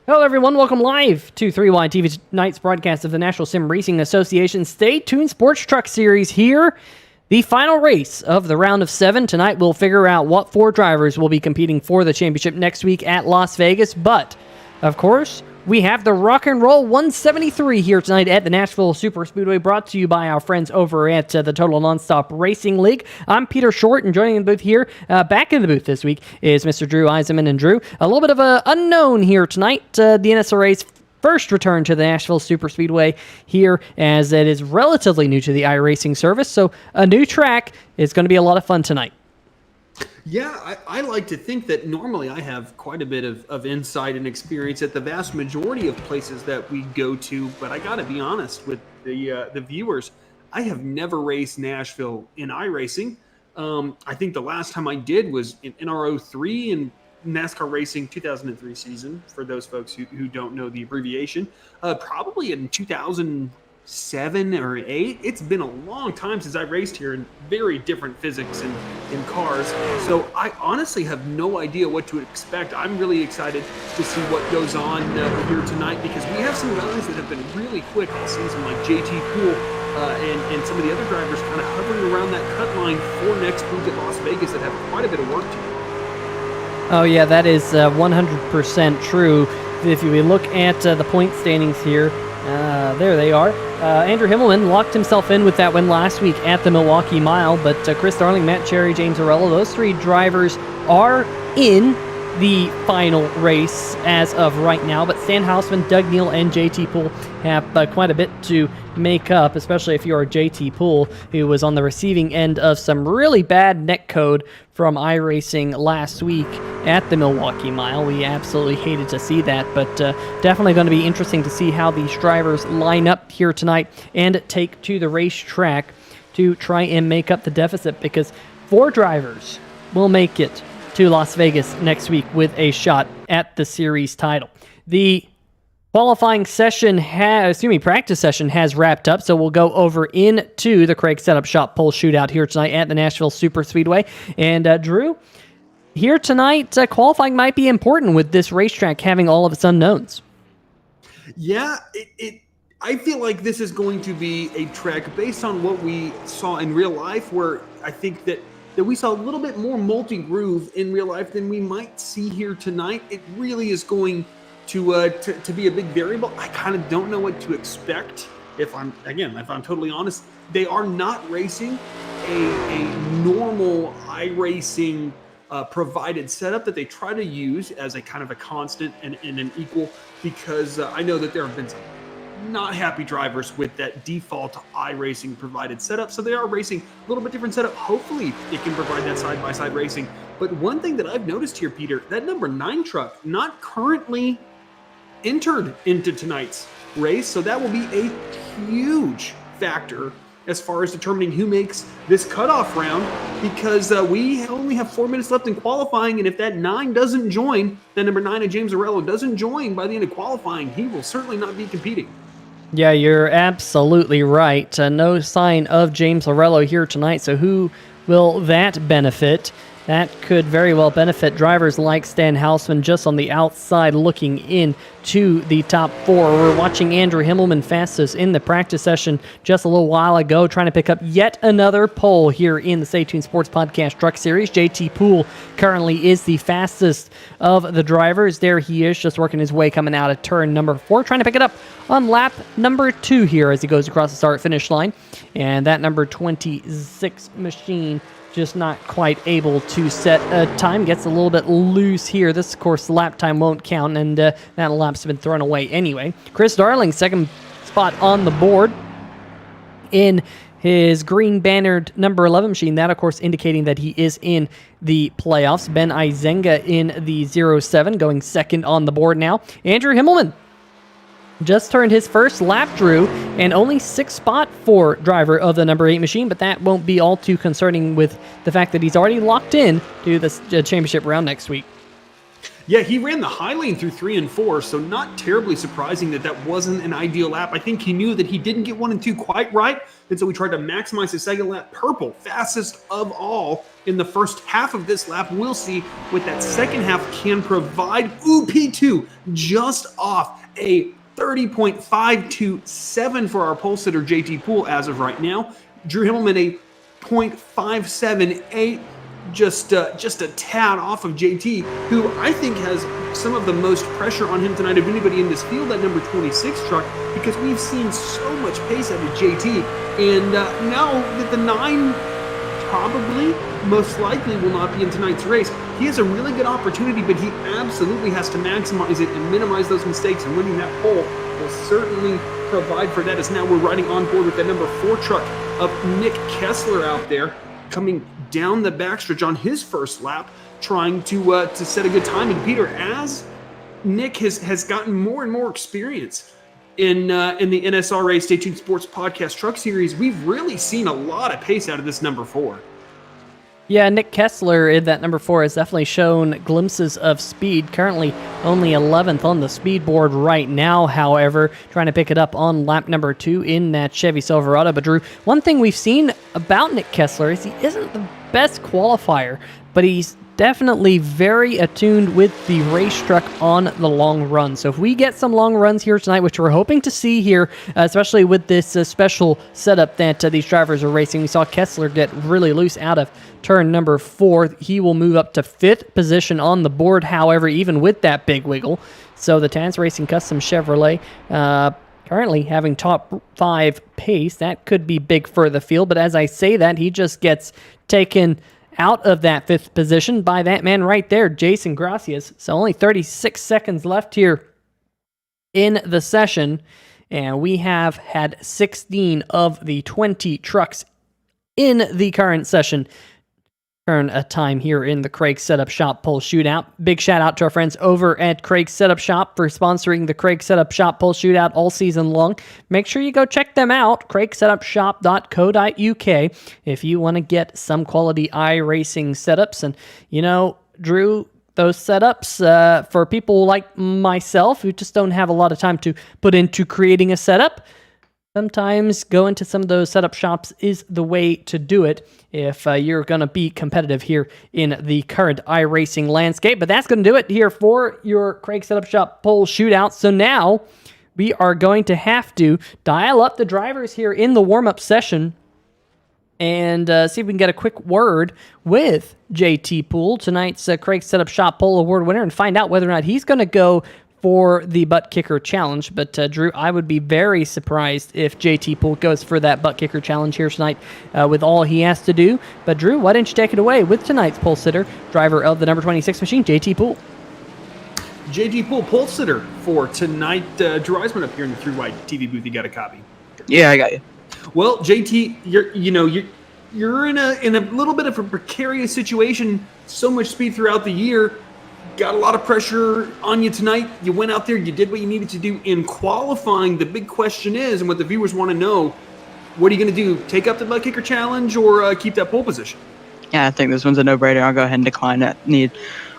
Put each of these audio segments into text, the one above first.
Hello, everyone. Welcome live to 3Y TV tonight's broadcast of the National Sim Racing Association Stay Tuned Sports Truck Series here. The final race of the round of 7. Tonight, we'll figure out what 4 drivers will be competing for the championship next week at Las Vegas. But, of course, we have the Rock and Roll 173 here tonight at the Nashville Super Speedway, brought to you by our friends over at the Total Nonstop Racing League. I'm Peter Short, and joining in the booth here, back in the booth this week, is Mr. Drew Eisenman. And Drew, a little bit of an unknown here tonight. The NSRA's first return to the Nashville Super Speedway here, as it is relatively new to the iRacing service. So a new track is going to be a lot of fun tonight. Yeah, I like to think that normally I have quite a bit of insight and experience at the vast majority of places that we go to, but I got to be honest with the viewers. I have never raced Nashville in iRacing. I think the last time I did was in NRO 3 in NASCAR Racing 2003 season, for those folks who don't know the abbreviation. Probably in 2007 or 8. It's been a long time since I raced here in very different physics and in cars. So I honestly have no idea what to expect. I'm really excited to see what goes on here tonight, because we have some guys that have been really quick all season, like JT Poole and some of the other drivers kind of hovering around that cut line for next week at Las Vegas that have quite a bit of work to do. Oh, yeah, that is 100% true. If we look at the point standings here, there they are. Andrew Himmelman locked himself in with that win last week at the Milwaukee Mile, but Chris Darling, Matt Cherry, James Arello, those 3 drivers are in the final race as of right now, but Stan Hausman, Doug Neal, and JT Poole have quite a bit to make up, especially if you're JT Poole, who was on the receiving end of some really bad neck code from iRacing last week at the Milwaukee Mile. We absolutely hated to see that, but definitely going to be interesting to see how these drivers line up here tonight and take to the racetrack to try and make up the deficit, because 4 drivers will make it to Las Vegas next week with a shot at the series title. The practice session has wrapped up, so we'll go over into the Craig Setup Shop pole shootout here tonight at the Nashville Super Speedway. And Drew, here tonight, qualifying might be important with this racetrack having all of its unknowns. Yeah, I feel like this is going to be a track based on what we saw in real life, where I think that we saw a little bit more multi-groove in real life than we might see here tonight. It really is going to be a big variable. I kind of don't know what to expect. If I'm totally honest, they are not racing a normal iRacing provided setup that they try to use as a kind of a constant and an equal, because I know that there have been some not happy drivers with that default iRacing provided setup. So they are racing a little bit different setup. Hopefully it can provide that side-by-side racing. But one thing that I've noticed here, Peter, that number 9 truck not currently entered into tonight's race. So that will be a huge factor as far as determining who makes this cutoff round, because we only have 4 minutes left in qualifying, and if that 9 doesn't join, that number 9 of James Arello doesn't join by the end of qualifying, he will certainly not be competing. Yeah, you're absolutely right. No sign of James Arello here tonight, so who will that benefit? That could very well benefit drivers like Stan Hausman just on the outside looking in to the top 4. We're watching Andrew Himmelman fastest in the practice session just a little while ago, trying to pick up yet another pole here in the Stay Tuned Sports Podcast Truck Series. JT Poole currently is the fastest of the drivers. There he is, just working his way coming out of turn number 4, trying to pick it up on lap number 2 here as he goes across the start-finish line. And that number 26 machine just not quite able to set a time. Gets a little bit loose here. This, of course, lap time won't count, and that lap's been thrown away anyway. Chris Darling, second spot on the board in his green bannered number 11 machine. That, of course, indicating that he is in the playoffs. Ben Izenga in the 07, going second on the board now. Andrew Himmelman just turned his first lap, Drew, and only 6th spot for driver of the number 8 machine, but that won't be all too concerning with the fact that he's already locked in to the championship round next week. Yeah, he ran the high lane through 3 and 4, so not terribly surprising that that wasn't an ideal lap. I think he knew that he didn't get 1 and 2 quite right, and so he tried to maximize his second lap. Purple, fastest of all in the first half of this lap. We'll see what that second half can provide. Ooh, P2 just off a 30.527 for our pole sitter JT Poole as of right now. Drew Himmelman a 0.578. Just a tad off of JT, who I think has some of the most pressure on him tonight of anybody in this field, that number 26 truck, because we've seen so much pace out of JT. And now that the 9 probably, most likely, will not be in tonight's race, he has a really good opportunity, but he absolutely has to maximize it and minimize those mistakes, and winning that pole will certainly provide for that, as now we're riding on board with that number 4 truck of Nick Kessler out there, coming down the backstretch on his first lap, trying to set a good time. And Peter, as Nick has gotten more and more experience in the NSRA Stay Tuned Sports Podcast Truck Series, we've really seen a lot of pace out of this number 4. Yeah, Nick Kessler in that number 4 has definitely shown glimpses of speed. Currently only 11th on the speed board right now, however, trying to pick it up on lap number 2 in that Chevy Silverado. But Drew, one thing we've seen about Nick Kessler is he isn't the best qualifier, but he's definitely very attuned with the race truck on the long run. So if we get some long runs here tonight, which we're hoping to see here, especially with this special setup that these drivers are racing, we saw Kessler get really loose out of turn number 4. He will move up to 5th position on the board, however, even with that big wiggle. So the Taz Racing Customs Chevrolet currently having top 5 pace. That could be big for the field, but as I say that, he just gets taken out of that 5th position by that man right there, Jason Gracias. So only 36 seconds left here in the session, and we have had 16 of the 20 trucks in the current session turn a time here in the Craig Setup Shop Pole Shootout. Big shout out to our friends over at Craig Setup Shop for sponsoring the Craig Setup Shop Pole Shootout all season long. Make sure you go check them out, craigsetupshop.co.uk, if you want to get some quality iRacing setups. And, you know, Drew, those setups for people like myself who just don't have a lot of time to put into creating a setup, sometimes going to some of those setup shops is the way to do it if you're going to be competitive here in the current iRacing landscape. But that's going to do it here for your Craig Setup Shop Pole Shootout. So now we are going to have to dial up the drivers here in the warm-up session and see if we can get a quick word with JT Poole, tonight's Craig Setup Shop Pole Award winner, and find out whether or not he's going to go for the Buttkicker Challenge. But Drew, I would be very surprised if JT Poole goes for that Buttkicker Challenge here tonight with all he has to do. But Drew, why don't you take it away with tonight's pole sitter, driver of the number 26 machine, JT Poole. JT Poole, pole sitter for tonight. Drew Eisman up here in the 3-wide TV booth. You got a copy? Yeah, I got you. Well, JT, you're in a little bit of a precarious situation. So much speed throughout the year. Got a lot of pressure on you tonight. You went out there, you did what you needed to do in qualifying. The big question is, and what the viewers want to know, what are you going to do? Take up the Buttkicker Challenge or keep that pole position? Yeah, I think this one's a no-brainer. I'll go ahead and decline it. Need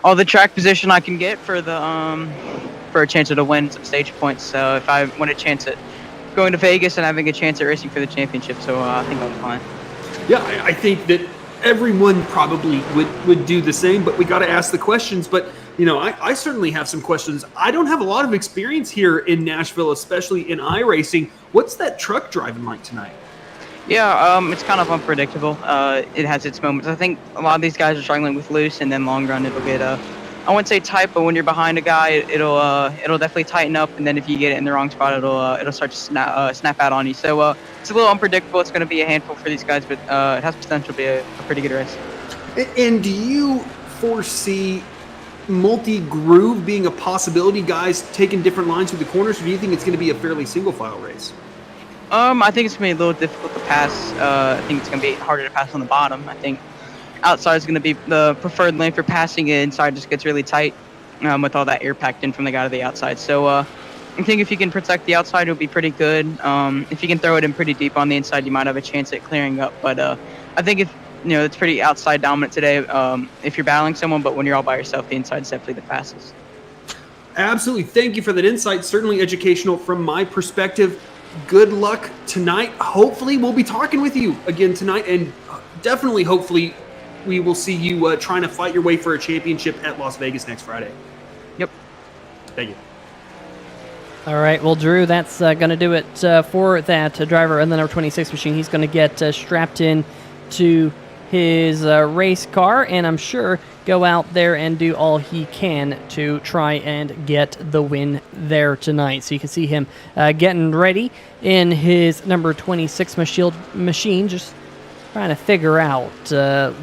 all the track position I can get for the for a chance to win some stage points. So if I want a chance at going to Vegas and having a chance at racing for the championship, so I think I'll decline. Yeah, I think that everyone probably would do the same, but we got to ask the questions. But I certainly have some questions. I don't have a lot of experience here in Nashville, especially in iRacing. What's that truck driving like tonight? Yeah, it's kind of unpredictable. It has its moments. I think a lot of these guys are struggling with loose, and then long run it'll get I wouldn't say tight, but when you're behind a guy, it'll definitely tighten up, and then if you get it in the wrong spot, it'll start to snap out on you. So it's a little unpredictable. It's going to be a handful for these guys, but it has potential to be a pretty good race. And do you foresee multi-groove being a possibility, guys taking different lines through the corners, or do you think it's going to be a fairly single-file race? I think it's going to be a little difficult to pass. I think it's going to be harder to pass on the bottom. I think outside is going to be the preferred lane for passing. Inside just gets really tight with all that air packed in from the guy to the outside. So I think if you can protect the outside, it'll be pretty good. If you can throw it in pretty deep on the inside, you might have a chance at clearing up. But I think if it's pretty outside dominant today if you're battling someone, but when you're all by yourself, the inside is definitely the fastest. Absolutely. Thank you for that insight. Certainly educational from my perspective. Good luck tonight. Hopefully we'll be talking with you again tonight, and definitely, hopefully, we will see you trying to fight your way for a championship at Las Vegas next Friday. Yep. Thank you. All right, well, Drew, that's going to do it for that driver in the number 26 machine. He's going to get strapped in to his race car, and I'm sure go out there and do all he can to try and get the win there tonight. So you can see him getting ready in his number 26 machine, just trying to figure out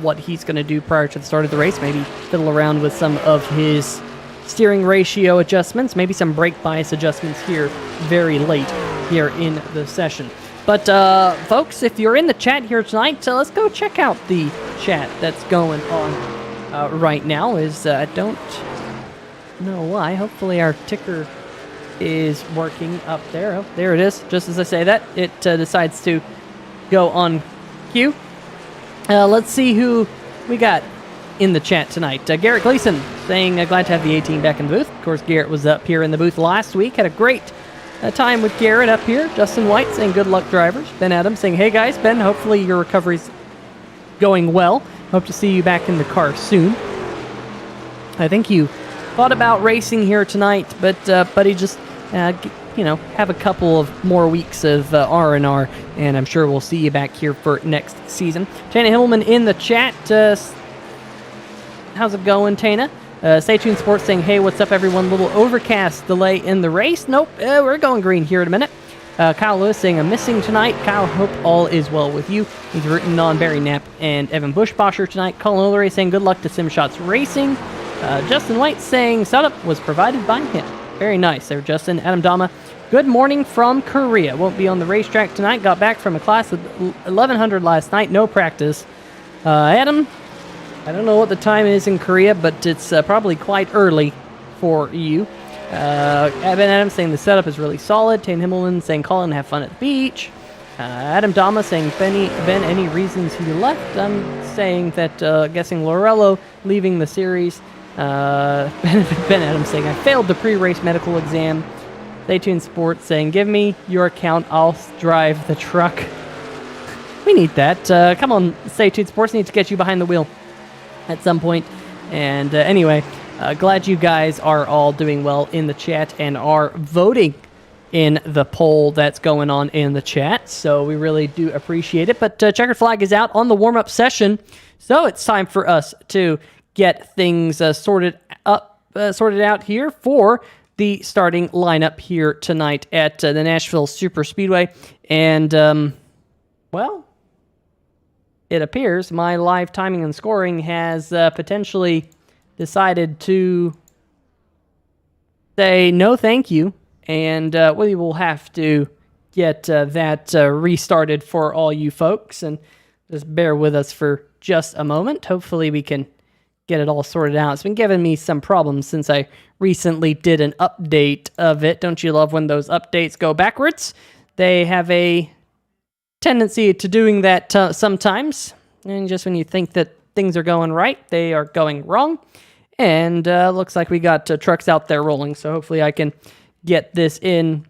what he's going to do prior to the start of the race. Maybe fiddle around with some of his steering ratio adjustments, maybe some brake bias adjustments here very late here in the session. But folks, if you're in the chat here tonight, let's go check out the chat that's going on right now. I don't know why. Hopefully our ticker is working up there. Oh, there it is. Just as I say that, it decides to go on cue. Let's see who we got in the chat tonight. Garrett Gleason saying, glad to have the 18 back in the booth. Of course, Garrett was up here in the booth last week. Had a great time with Garrett up here. Justin White saying, good luck, drivers. Ben Adams saying, hey, guys. Ben, hopefully your recovery's going well. Hope to see you back in the car soon. I think you thought about racing here tonight, but buddy, just, have a couple of more weeks of R&R, and I'm sure we'll see you back here for next season. Tana Himmelman in the chat. How's it going, Tana? Stay tuned Sports saying, hey, what's up, everyone? Little overcast delay in the race. Nope, we're going green here in a minute. Kyle Lewis saying, I'm missing tonight. Kyle, hope all is well with you. He's written on Barry Knapp and Evan Bushbosher tonight. Colin O'Leary saying, good luck to SimShots Racing. Justin White saying, setup was provided by him. Very nice there, Justin. Adam Dama, good morning from Korea. Won't be on the racetrack tonight. Got back from a class of 1100 last night. No practice. Adam, I don't know what the time is in Korea, but it's probably quite early for you. Ben Adams saying the setup is really solid. Tane Himmelman saying call and have fun at the beach. Adam Dama saying Ben, any reasons he left? I'm saying that guessing Lorello leaving the series. Ben Adams saying I failed the pre-race medical exam. Stay tuned Sports saying give me your account, I'll drive the truck. We need that. Come on, Stay tuned Sports need to get you behind the wheel at some point. And anyway, glad you guys are all doing well in the chat and are voting in the poll that's going on in the chat. So we really do appreciate it. But Checkered Flag is out on the warm-up session. So it's time for us to get things sorted out here for the starting lineup here tonight at the Nashville Super Speedway. And, well, it appears my live timing and scoring has potentially decided to say no thank you, and we will have to get that restarted for all you folks, and just bear with us for just a moment. Hopefully we can get it all sorted out. It's been giving me some problems since I recently did an update of it. Don't you love when those updates go backwards? They have a tendency to doing that sometimes, and just when you think that things are going right, they are going wrong. And looks like we got trucks out there rolling, so hopefully I can get this in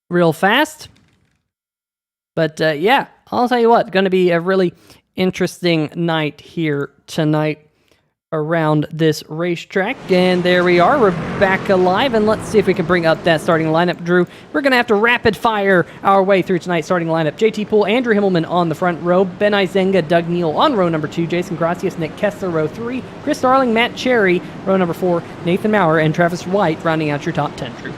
real fast. But yeah, I'll tell you what, going to be a really interesting night here tonight around this racetrack. And there we are, we're back alive, and let's see if we can bring up that starting lineup. Drew, we're going to have to rapid fire our way through tonight's starting lineup. JT Poole, Andrew Himmelman on the front row, Ben Izenga, Doug Neal on row number 2, Jason Gracias, Nick Kessler, row 3, Chris Darling, Matt Cherry, row number 4, Nathan Maurer, and Travis White rounding out your top 10, Drew.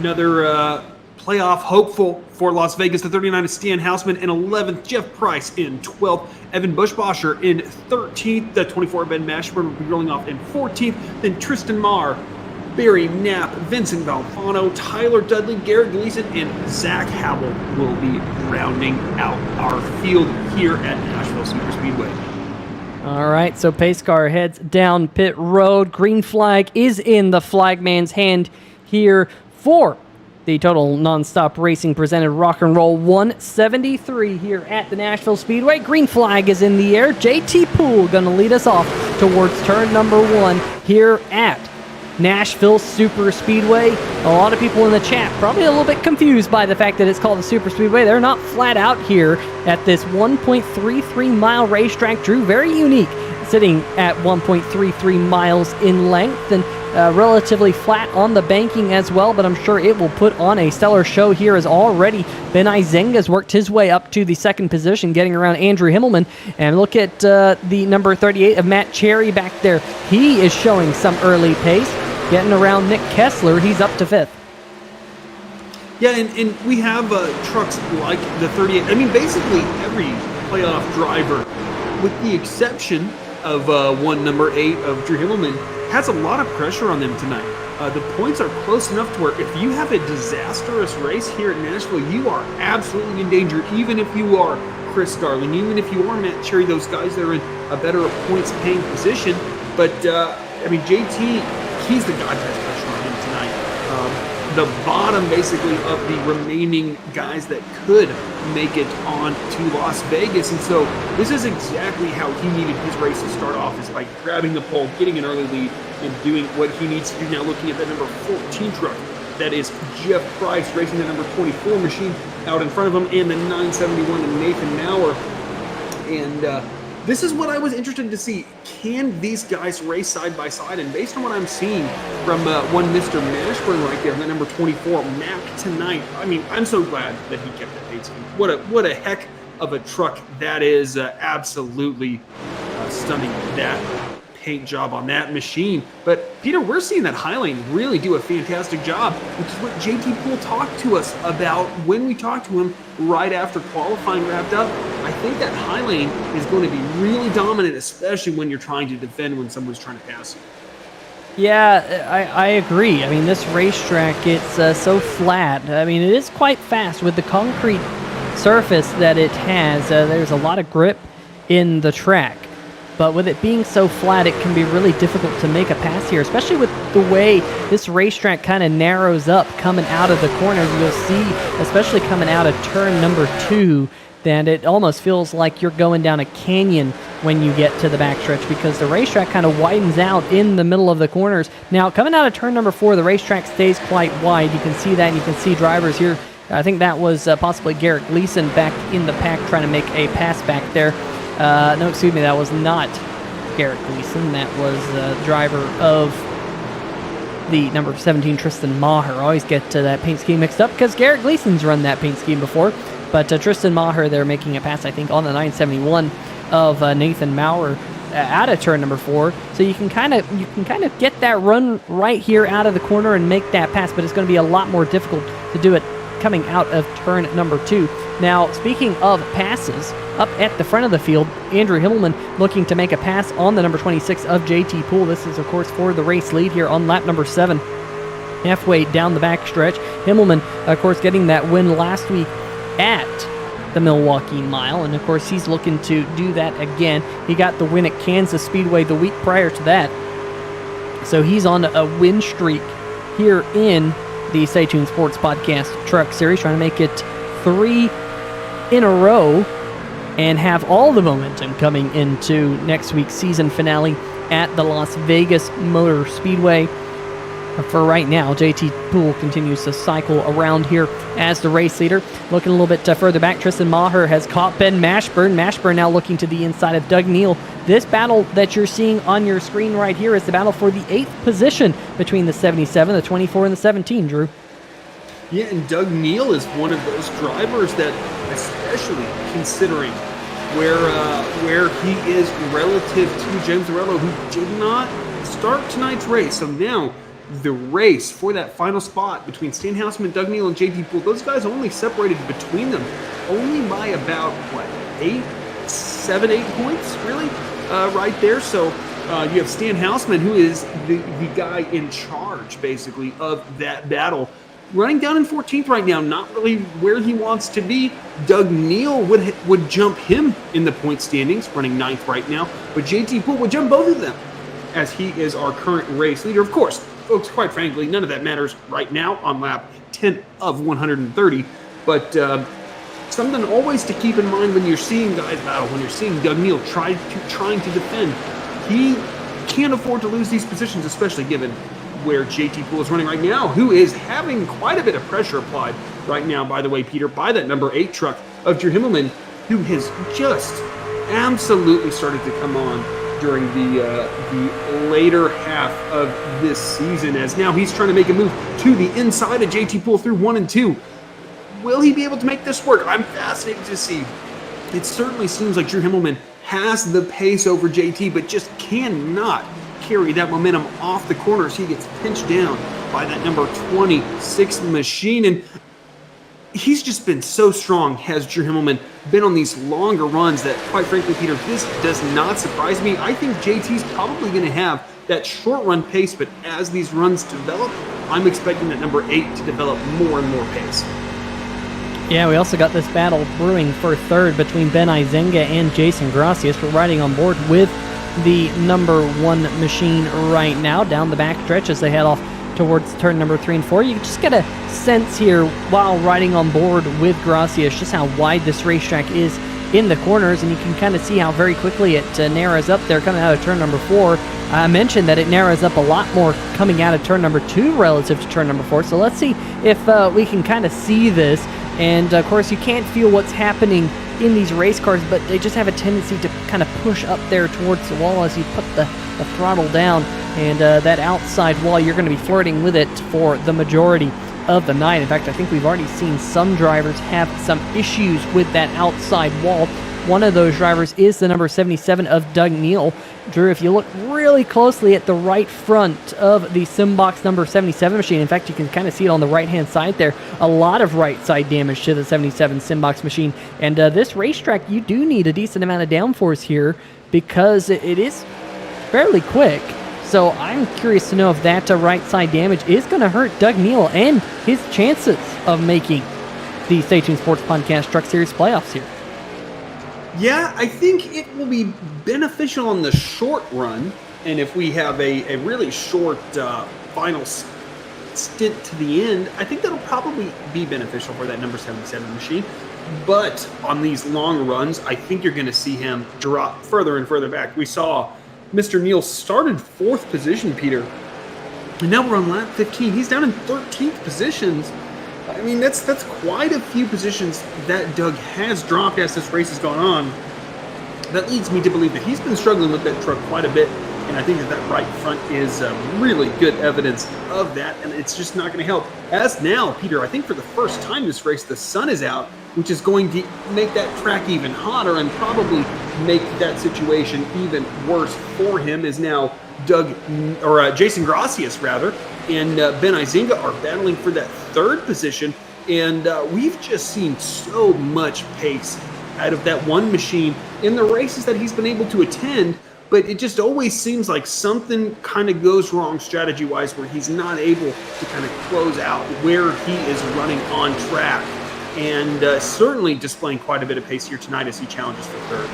Another playoff hopeful for Las Vegas. The 39 is Stan Hausman in 11th. Jeff Price in 12th. Evan Bushbosher in 13th. The 24 Ben Mashburn will be rolling off in 14th. Then Tristan Marr, Barry Knapp, Vincent Valfano, Tyler Dudley, Garrett Gleason, and Zach Howell will be rounding out our field here at Nashville Super Speedway. All right, so pace car heads down pit road. Green flag is in the flagman's hand here for the Total Nonstop Racing presented Rock and Roll 173 here at the Nashville Speedway. Green flag is in the air. JT Poole going to lead us off towards turn number 1 here at Nashville Super Speedway. A lot of people in the chat probably a little bit confused by the fact that it's called the Super Speedway. They're not flat out here at this 1.33 mile racetrack. Drew, very unique, sitting at 1.33 miles in length and relatively flat on the banking as well, but I'm sure it will put on a stellar show here as already Ben Izenga's worked his way up to the second position, getting around Andrew Himmelman. And look at the number 38 of Matt Cherry back there. He is showing some early pace, getting around Nick Kessler. He's up to 5th. Yeah, and we have trucks like the 38. I mean, basically every playoff driver, with the exception of number 8 of Drew Himmelman, has a lot of pressure on them tonight. The points are close enough to where if you have a disastrous race here at Nashville, you are absolutely in danger, even if you are Chris Darling, even if you are Matt Cherry. Those guys that are in a better points-paying position. But, I mean, JT, he's the guy that has pressure on him tonight. The bottom, basically, of the remaining guys that could make it on to Las Vegas. And so this is exactly how he needed his race to start off, is by grabbing the pole, getting an early lead, and doing what he needs to do now. Looking at that number 14 truck, that is Jeff Price racing the number 24 machine out in front of him, and the 971 of Nathan Maurer. And this is what I was interested to see. Can these guys race side by side? And based on what I'm seeing from one Mr. Mashburn right there, that number 24 Mac tonight, I mean, I'm so glad that he kept that paint scheme. What a heck of a truck that is. Absolutely stunning, that paint job on that machine. But Peter, we're seeing that Highlane really do a fantastic job, which is what JT Poole talked to us about when we talked to him right after qualifying wrapped up. I think that Highlane is going to be really dominant, especially when you're trying to defend when someone's trying to pass you. Yeah, I agree. I mean, this racetrack, it's so flat. I mean, it is quite fast with the concrete surface that it has. There's a lot of grip in the track. But with it being so flat, it can be really difficult to make a pass here, especially with the way this racetrack kind of narrows up coming out of the corners. You'll see, especially coming out of turn number 2, that it almost feels like you're going down a canyon when you get to the backstretch, because the racetrack kind of widens out in the middle of the corners. Now, coming out of turn number 4, the racetrack stays quite wide. You can see that, and you can see drivers here. I think that was possibly Garrett Gleason back in the pack trying to make a pass back there. No, excuse me, that was not Garrett Gleason. That was the driver of the number 17, Tristan Maher. I always get that paint scheme mixed up because Garrett Gleason's run that paint scheme before. But Tristan Maher, they're making a pass, I think, on the 971 of Nathan Maurer out of turn number 4. So you can kind of get that run right here out of the corner and make that pass, but it's going to be a lot more difficult to do it coming out of turn number 2. Now, speaking of passes, up at the front of the field, Andrew Himmelman looking to make a pass on the number 26 of JT Poole. This is, of course, for the race lead here on lap number 7. Halfway down the backstretch, Himmelman, of course, getting that win last week at the Milwaukee Mile, and of course, he's looking to do that again. He got the win at Kansas Speedway the week prior to that, so he's on a win streak here in the Stay Tuned Sports Podcast Truck Series, trying to make it 3 in a row and have all the momentum coming into next week's season finale at the Las Vegas Motor Speedway. For right now, JT Poole continues to cycle around here as the race leader. Looking a little bit further back, Tristan Maher has caught Ben Mashburn. Mashburn now looking to the inside of Doug Neal. This battle that you're seeing on your screen right here is the battle for the 8th position between the 77, the 24, and the 17, Drew. Yeah, and Doug Neal is one of those drivers that, especially considering where he is relative to James Morello, who did not start tonight's race. So now the race for that final spot between Stan Houseman, Doug Neal, and JT Poole, those guys only separated between them only by about, 7, 8 points, really, right there. So you have Stan Houseman, who is the guy in charge, basically, of that battle, running down in 14th right now, not really where he wants to be. Doug Neal would jump him in the point standings, running 9th right now, but JT Poole would jump both of them, as he is our current race leader. Of course, folks, quite frankly, none of that matters right now on lap 10 of 130, but something always to keep in mind when you're seeing guys battle, when you're seeing Doug Neal trying to defend. He can't afford to lose these positions, especially given where JT Poole is running right now, who is having quite a bit of pressure applied right now, by the way, Peter, by that number 8 truck of Drew Himmelman, who has just absolutely started to come on during the later half of this season, as now he's trying to make a move to the inside of JT Poole through 1 and 2. Will he be able to make this work? I'm fascinated to see. It certainly seems like Drew Himmelman has the pace over JT, but just cannot carry that momentum off the corners. He gets pinched down by that number 26 machine, and he's just been so strong, has Drew Himmelman been on these longer runs, that quite frankly, Peter, this does not surprise me. I think JT's probably going to have that short run pace, but as these runs develop, I'm expecting that number 8 to develop more and more pace. Yeah, we also got this battle brewing for third between Ben Izenga and Jason Gracias. We're riding on board with the number 1 machine right now down the back stretch as they head off towards turn number 3 and 4. You just get a sense here while riding on board with Gracias just how wide this racetrack is in the corners, and you can kind of see how very quickly it narrows up there coming out of turn number 4. I mentioned that it narrows up a lot more coming out of turn number 2 relative to turn number 4, so let's see if we can kind of see this. And of course, you can't feel what's happening in these race cars, but they just have a tendency to kind of push up there towards the wall as you put the throttle down. And that outside wall, you're going to be flirting with it for the majority of the night. In fact, I think we've already seen some drivers have some issues with that outside wall. One of those drivers is the number 77 of Doug Neal. Drew, if you look really closely at the right front of the Simbox number 77 machine, in fact, you can kind of see it on the right-hand side there, a lot of right-side damage to the 77 Simbox machine. And this racetrack, you do need a decent amount of downforce here because it is fairly quick. So I'm curious to know if that right-side damage is going to hurt Doug Neal and his chances of making the Stay Tuned Sports Podcast Truck Series playoffs here. Yeah, I think it will be beneficial on the short run, and if we have a really short final stint to the end, I think that'll probably be beneficial for that number 77 machine. But on these long runs, I think you're going to see him drop further and further back. We saw Mr. Neal started 4th position, Peter, and now we're on lap 15. He's down in 13th positions. I mean, that's quite a few positions that Doug has dropped as this race has gone on. That leads me to believe that he's been struggling with that truck quite a bit, and I think that right front is really good evidence of that, and it's just not going to help. As now, Peter, I think for the first time this race, the sun is out, which is going to make that track even hotter and probably make that situation even worse for him, as now Jason Gracias, rather, and Ben Izenga are battling for that 3rd position, and we've just seen so much pace out of that one machine in the races that he's been able to attend, but it just always seems like something kind of goes wrong strategy-wise, where he's not able to kind of close out where he is running on track, and certainly displaying quite a bit of pace here tonight as he challenges for 3rd.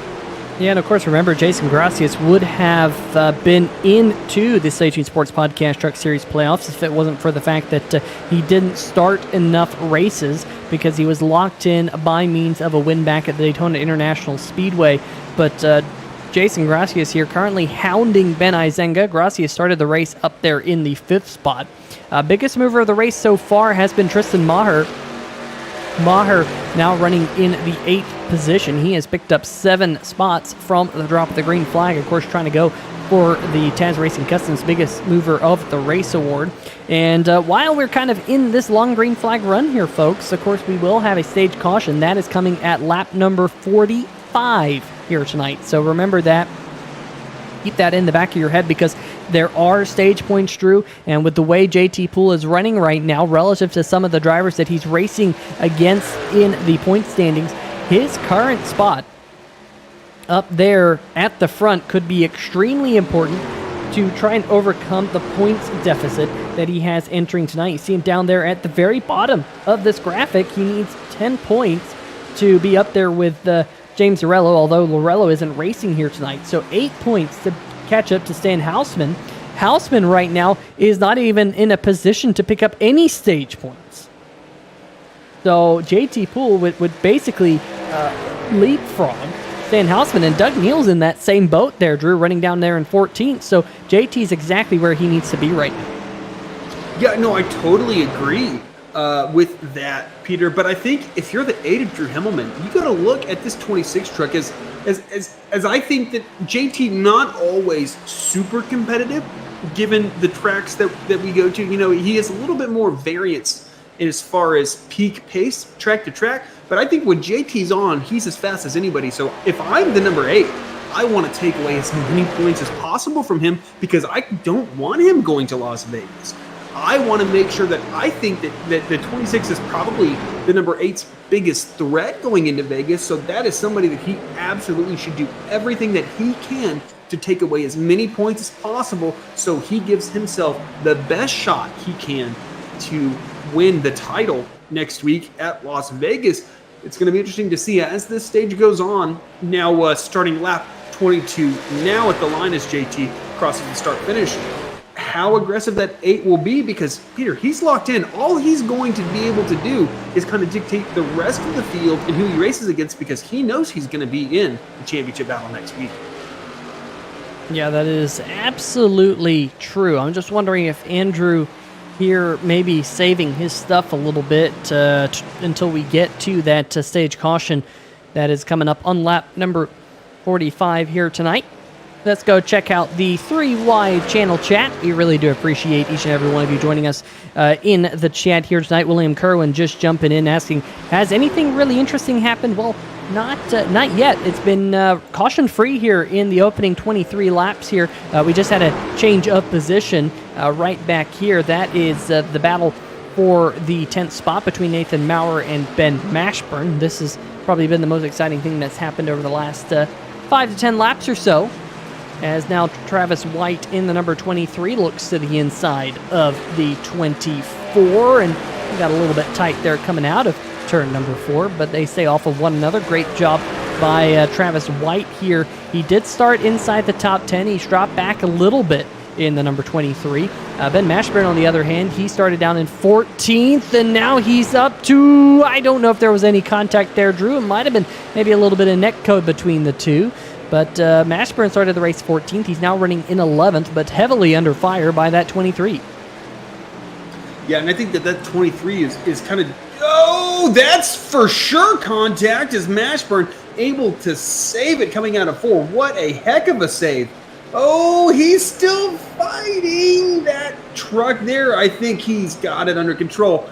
Yeah, and of course, remember, Jason Gracias would have been into the Stay Tuned Sports Podcast Truck Series playoffs if it wasn't for the fact that he didn't start enough races because he was locked in by means of a win back at the Daytona International Speedway. But Jason Gracias here currently hounding Ben Izenga. Gracias started the race up there in the 5th spot. Biggest mover of the race so far has been Tristan Maher. Maher now running in the 8th position. He has picked up 7 spots from the drop of the green flag, of course, trying to go for the Taz Racing Customs biggest mover of the race award. And while we're kind of in this long green flag run here, folks, of course, we will have a stage caution. That is coming at lap number 45 here tonight. So remember that. Keep that in the back of your head because there are stage points, Drew, and with the way JT Poole is running right now relative to some of the drivers that he's racing against in the point standings, his current spot up there at the front could be extremely important to try and overcome the points deficit that he has entering tonight. You see him down there at the very bottom of this graphic. He needs 10 points to be up there with James Lorello, although Lorello isn't racing here tonight. So 8 points to catch up to Stan Hausman. Hausman right now is not even in a position to pick up any stage points. So JT Poole would basically leapfrog Stan Hausman, and Doug Neal's in that same boat there, Drew, running down there in 14th. So JT's exactly where he needs to be right now. Yeah, no, I totally agree with that, Peter. But I think if you're the 8 of Drew Himmelman, you got to look at this 26 truck as I think that JT not always super competitive, given the tracks that we go to. You know, he has a little bit more variance in as far as peak pace, track to track. But I think when JT's on, he's as fast as anybody. So if I'm the number 8, I want to take away as many points as possible from him because I don't want him going to Las Vegas. I want to make sure that I think that the 26 is probably the number 8's biggest threat going into Vegas. So that is somebody that he absolutely should do everything that he can to take away as many points as possible so he gives himself the best shot he can to win the title next week at Las Vegas. It's going to be interesting to see as this stage goes on. Now starting lap 22 now at the line as JT crosses the start finish. How aggressive that 8 will be, because Peter, he's locked in. All he's going to be able to do is kind of dictate the rest of the field and who he races against, because he knows he's going to be in the championship battle next week. Yeah, that is absolutely true. I'm just wondering if Andrew here maybe saving his stuff a little bit until we get to that stage caution that is coming up on lap number 45 here tonight. Let's go check out the 3Y channel chat. We really do appreciate each and every one of you joining us in the chat here tonight. William Kerwin just jumping in asking, has anything really interesting happened? Well, not yet. It's been caution-free here in the opening 23 laps here. We just had a change of position right back here. That is the battle for the 10th spot between Nathan Maurer and Ben Mashburn. This has probably been the most exciting thing that's happened over the last 5 to 10 laps or so. As now Travis White in the number 23 looks to the inside of the 24, and we got a little bit tight there coming out of turn number 4, but they stay off of one another. Great job by Travis White here. He did start inside the top 10. He's dropped back a little bit in the number 23. Ben Mashburn, on the other hand, he started down in 14th, and now he's up to, I don't know if there was any contact there, Drew. It might have been maybe a little bit of neck code between the two. But Mashburn started the race 14th. He's now running in 11th, but heavily under fire by that 23. Yeah, and I think that 23 is kind of... Oh, that's for sure contact. Is Mashburn able to save it coming out of 4? What a heck of a save. Oh, he's still fighting that truck there. I think he's got it under control.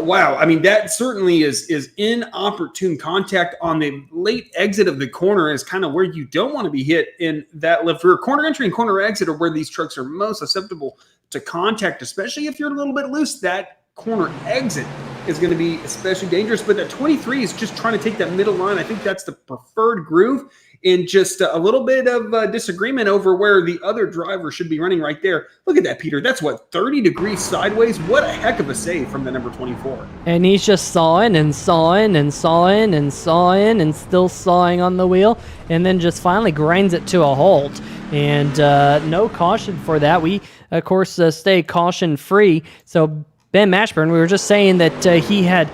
Wow, I mean, that certainly is inopportune contact on the late exit of the corner is kind of where you don't want to be hit in that left rear. Corner entry and corner exit are where these trucks are most susceptible to contact, especially if you're a little bit loose. That corner exit is going to be especially dangerous, but that 23 is just trying to take that middle line. I think that's the preferred groove, and just a little bit of disagreement over where the other driver should be running right there. Look at that, Peter. That's what, 30 degrees sideways? What a heck of a save from the number 24. And he's just sawing and sawing and sawing and sawing and still sawing on the wheel, and then just finally grinds it to a halt. And no caution for that. We, of course, stay caution-free. So Ben Mashburn, we were just saying that he had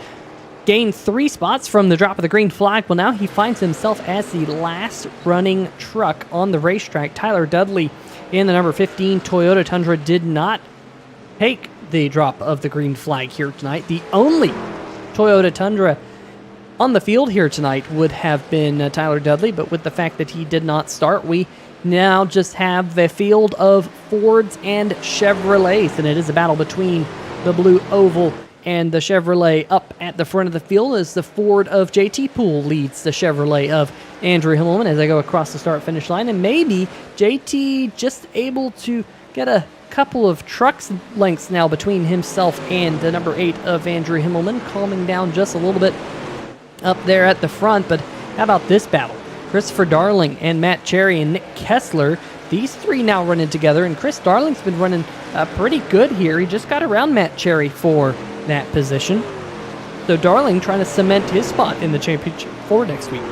gained 3 spots from the drop of the green flag. Well, now he finds himself as the last running truck on the racetrack. Tyler Dudley in the number 15 Toyota Tundra did not take the drop of the green flag here tonight. The only Toyota Tundra on the field here tonight would have been Tyler Dudley, but with the fact that he did not start, we now just have the field of Fords and Chevrolets, and it is a battle between the blue oval and the Chevrolet. Up at the front of the field as the Ford of JT Poole leads the Chevrolet of Andrew Himmelman as they go across the start-finish line. And maybe JT just able to get a couple of trucks lengths now between himself and the number 8 of Andrew Himmelman, calming down just a little bit up there at the front. But how about this battle? Christopher Darling and Matt Cherry and Nick Kessler, these 3 now running together, and Chris Darling's been running pretty good here. He just got around Matt Cherry for that position. So Darling trying to cement his spot in the championship for next week.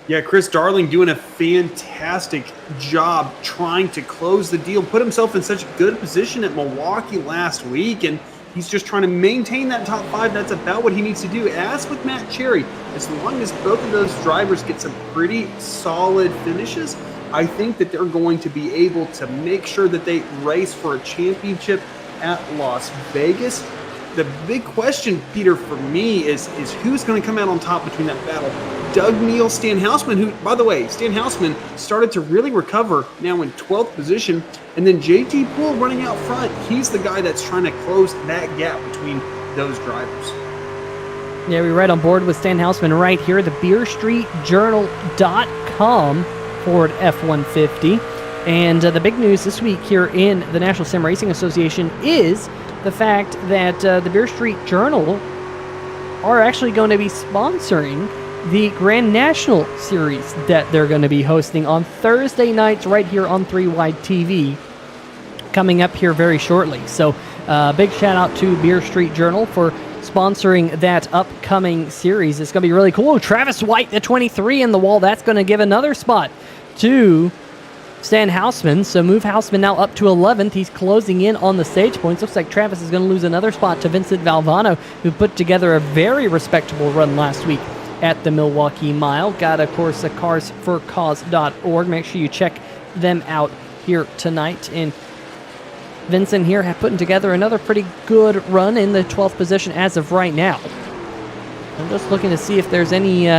Yeah, Chris Darling doing a fantastic job trying to close the deal, put himself in such a good position at Milwaukee last week, and he's just trying to maintain that top 5. That's about what he needs to do. As with Matt Cherry, as long as both of those drivers get some pretty solid finishes, I think that they're going to be able to make sure that they race for a championship at Las Vegas. The big question, Peter, for me is who's going to come out on top between that battle. Doug Neal, Stan Hausman, who, by the way, Stan Hausman started to really recover, now in 12th position. And then JT Poole running out front. He's the guy that's trying to close that gap between those drivers. Yeah, we're right on board with Stan Hausman right here, the BeerStreetJournal.com Ford F-150. And the big news this week here in the National Sim Racing Association is the fact that the Beer Street Journal are actually going to be sponsoring the Grand National Series that they're going to be hosting on Thursday nights right here on 3Wide TV, coming up here very shortly. So big shout out to Beer Street Journal for sponsoring that upcoming series. It's going to be really cool. Travis White, the 23 in the wall. That's going to give another spot to Stan Hausman. So move Hausman now up to 11th. He's closing in on the stage points. Looks like Travis is going to lose another spot to Vincent Valvano, who put together a very respectable run last week at the Milwaukee Mile. Got, of course, carsforcause.org. Make sure you check them out here tonight. And Vincent here putting together another pretty good run in the 12th position as of right now. I'm just looking to see if there's any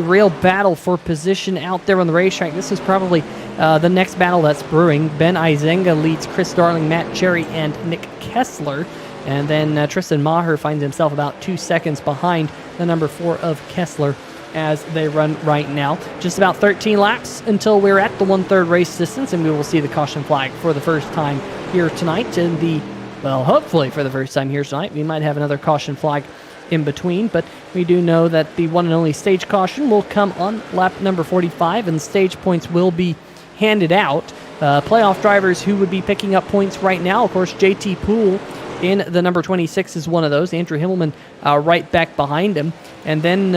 real battle for position out there on the racetrack. This is probably the next battle that's brewing. Ben Izenga leads Chris Darling, Matt Cherry, and Nick Kessler. And then Tristan Maher finds himself about 2 seconds behind the number 4 of Kessler as they run right now. Just about 13 laps until we're at the 1/3 race distance, and we will see the caution flag for the first time here tonight. Hopefully for the first time here tonight. We might have another caution flag in between, but we do know that the one and only stage caution will come on lap number 45, and stage points will be handed out. Playoff drivers who would be picking up points right now, of course, JT Poole in the number 26 is one of those. Andrew Himmelman right back behind him. And then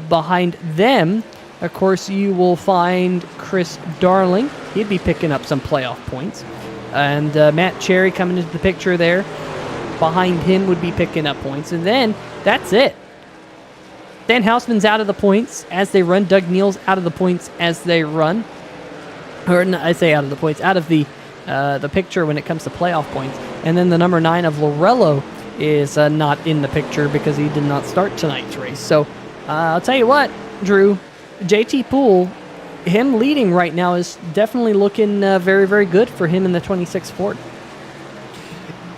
behind them, of course, you will find Chris Darling. He'd be picking up some playoff points. And Matt Cherry coming into the picture there. Behind him would be picking up points. And then that's it. Dan Hausman's out of the points as they run. Doug Neal's out of the points as they run. Or no, I say out of the points, out of the picture when it comes to playoff points. And then the number 9 of Lorello is not in the picture because he did not start tonight's race. So I'll tell you what, Drew, JT Poole, him leading right now is definitely looking very, very good for him in the 26 Ford.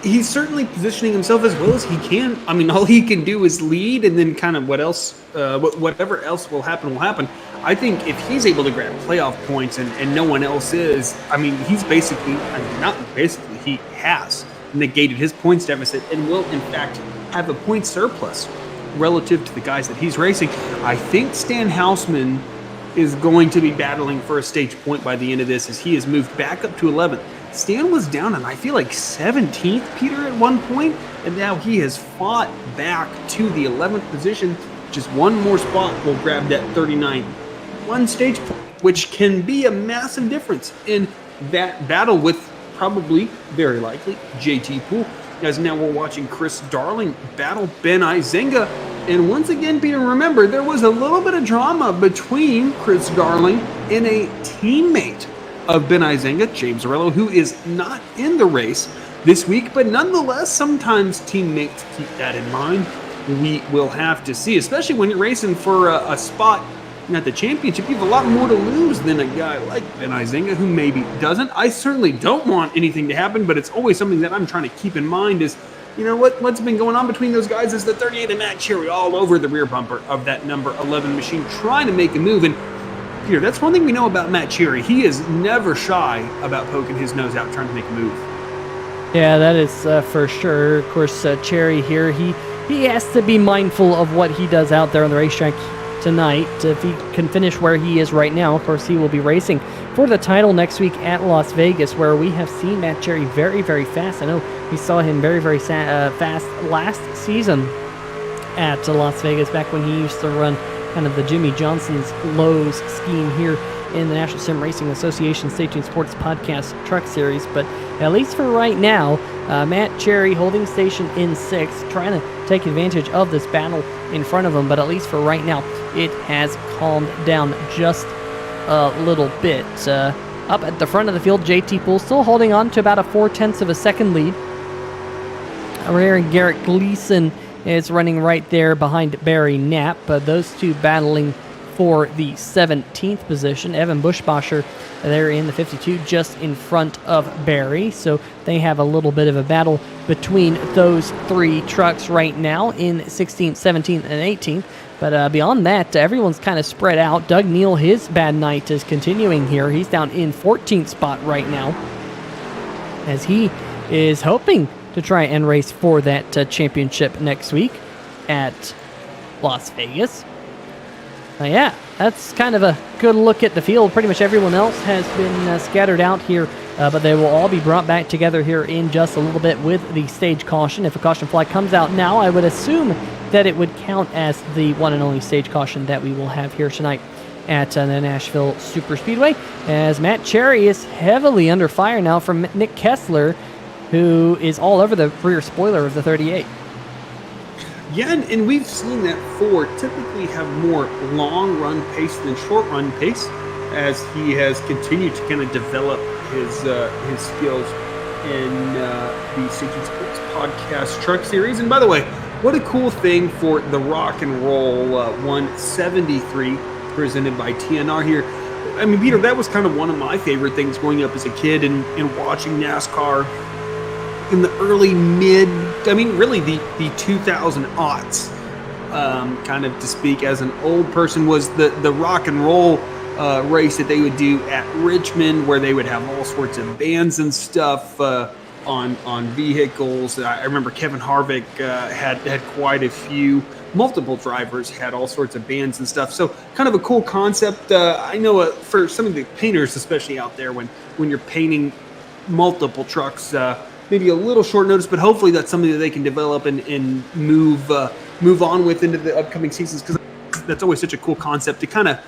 He's certainly positioning himself as well as he can. I mean, all he can do is lead, and then kind of whatever else will happen will happen. I think if he's able to grab playoff points and no one else is, I mean, he has negated his points deficit and will, in fact, have a point surplus relative to the guys that he's racing. I think Stan Hausman is going to be battling for a stage point by the end of this as he has moved back up to 11th. Stan was down, and I feel like 17th, Peter, at one point, and now he has fought back to the 11th position. Just one more spot will grab that 39th. One stage point, which can be a massive difference in that battle with probably, very likely, JT Poole. As now we're watching Chris Darling battle Ben Izenga. And once again, Peter, remember, there was a little bit of drama between Chris Darling and a teammate of Ben Izenga, James Arello, who is not in the race this week, but nonetheless, sometimes teammates keep that in mind. We will have to see, especially when you're racing for a spot at the championship. You have a lot more to lose than a guy like Ben Izenga, who maybe doesn't. I certainly don't want anything to happen, but it's always something that I'm trying to keep in mind is, you know, what's been going on between those guys is the 38 and Matt Cherry all over the rear bumper of that number 11 machine, trying to make a move. And Peter, that's one thing we know about Matt Cherry. He is never shy about poking his nose out, trying to make a move. Yeah, that is for sure. Of course, Cherry here, he has to be mindful of what he does out there on the racetrack tonight. If he can finish where he is right now, of course, he will be racing for the title next week at Las Vegas, where we have seen Matt Cherry very, very fast. I know we saw him very, very fast last season at Las Vegas, back when he used to run kind of the Jimmy Johnson's Lowe's scheme here in the National Sim Racing Association Stay Tuned Sports Podcast Truck Series. But at least for right now, Matt Cherry holding station in 6th, trying to take advantage of this battle in front of him. But at least for right now, it has calmed down just a little bit. Up at the front of the field, JT Poole still holding on to about a 0.4 of a second lead Rare and Garrett Gleason is running right there behind Barry Knapp. Those two battling for the 17th position. Evan Buschbacher, they're in the 52, just in front of Barry. So they have a little bit of a battle between those three trucks right now in 16th, 17th, and 18th. But beyond that, everyone's kind of spread out. Doug Neal, his bad night is continuing here. He's down in 14th spot right now, as he is hoping to try and race for that championship next week at Las Vegas. Yeah, that's kind of a good look at the field. Pretty much everyone else has been scattered out here, but they will all be brought back together here in just a little bit with the stage caution. If a caution flag comes out now, I would assume that it would count as the one and only stage caution that we will have here tonight at the Nashville Superspeedway, as Matt Cherry is heavily under fire now from Nick Kessler, who is all over the rear spoiler of the 38. Yeah, and we've seen that Ford typically have more long run pace than short run pace, as he has continued to kind of develop his skills in the Safety Sports Podcast Truck Series. And by the way, what a cool thing for the Rock and Roll 173 presented by TNR here. I mean, Peter, that was kind of one of my favorite things growing up as a kid and watching NASCAR in the early really the 2000 aughts, kind of to speak as an old person, was the Rock and Roll race that they would do at Richmond, where they would have all sorts of bands and stuff on vehicles. I remember Kevin Harvick had quite a few. Multiple drivers had all sorts of bands and stuff. So kind of a cool concept. I know for some of the painters, especially out there, when you're painting multiple trucks, maybe a little short notice, but hopefully that's something that they can develop and move on with into the upcoming seasons, because that's always such a cool concept to kind of,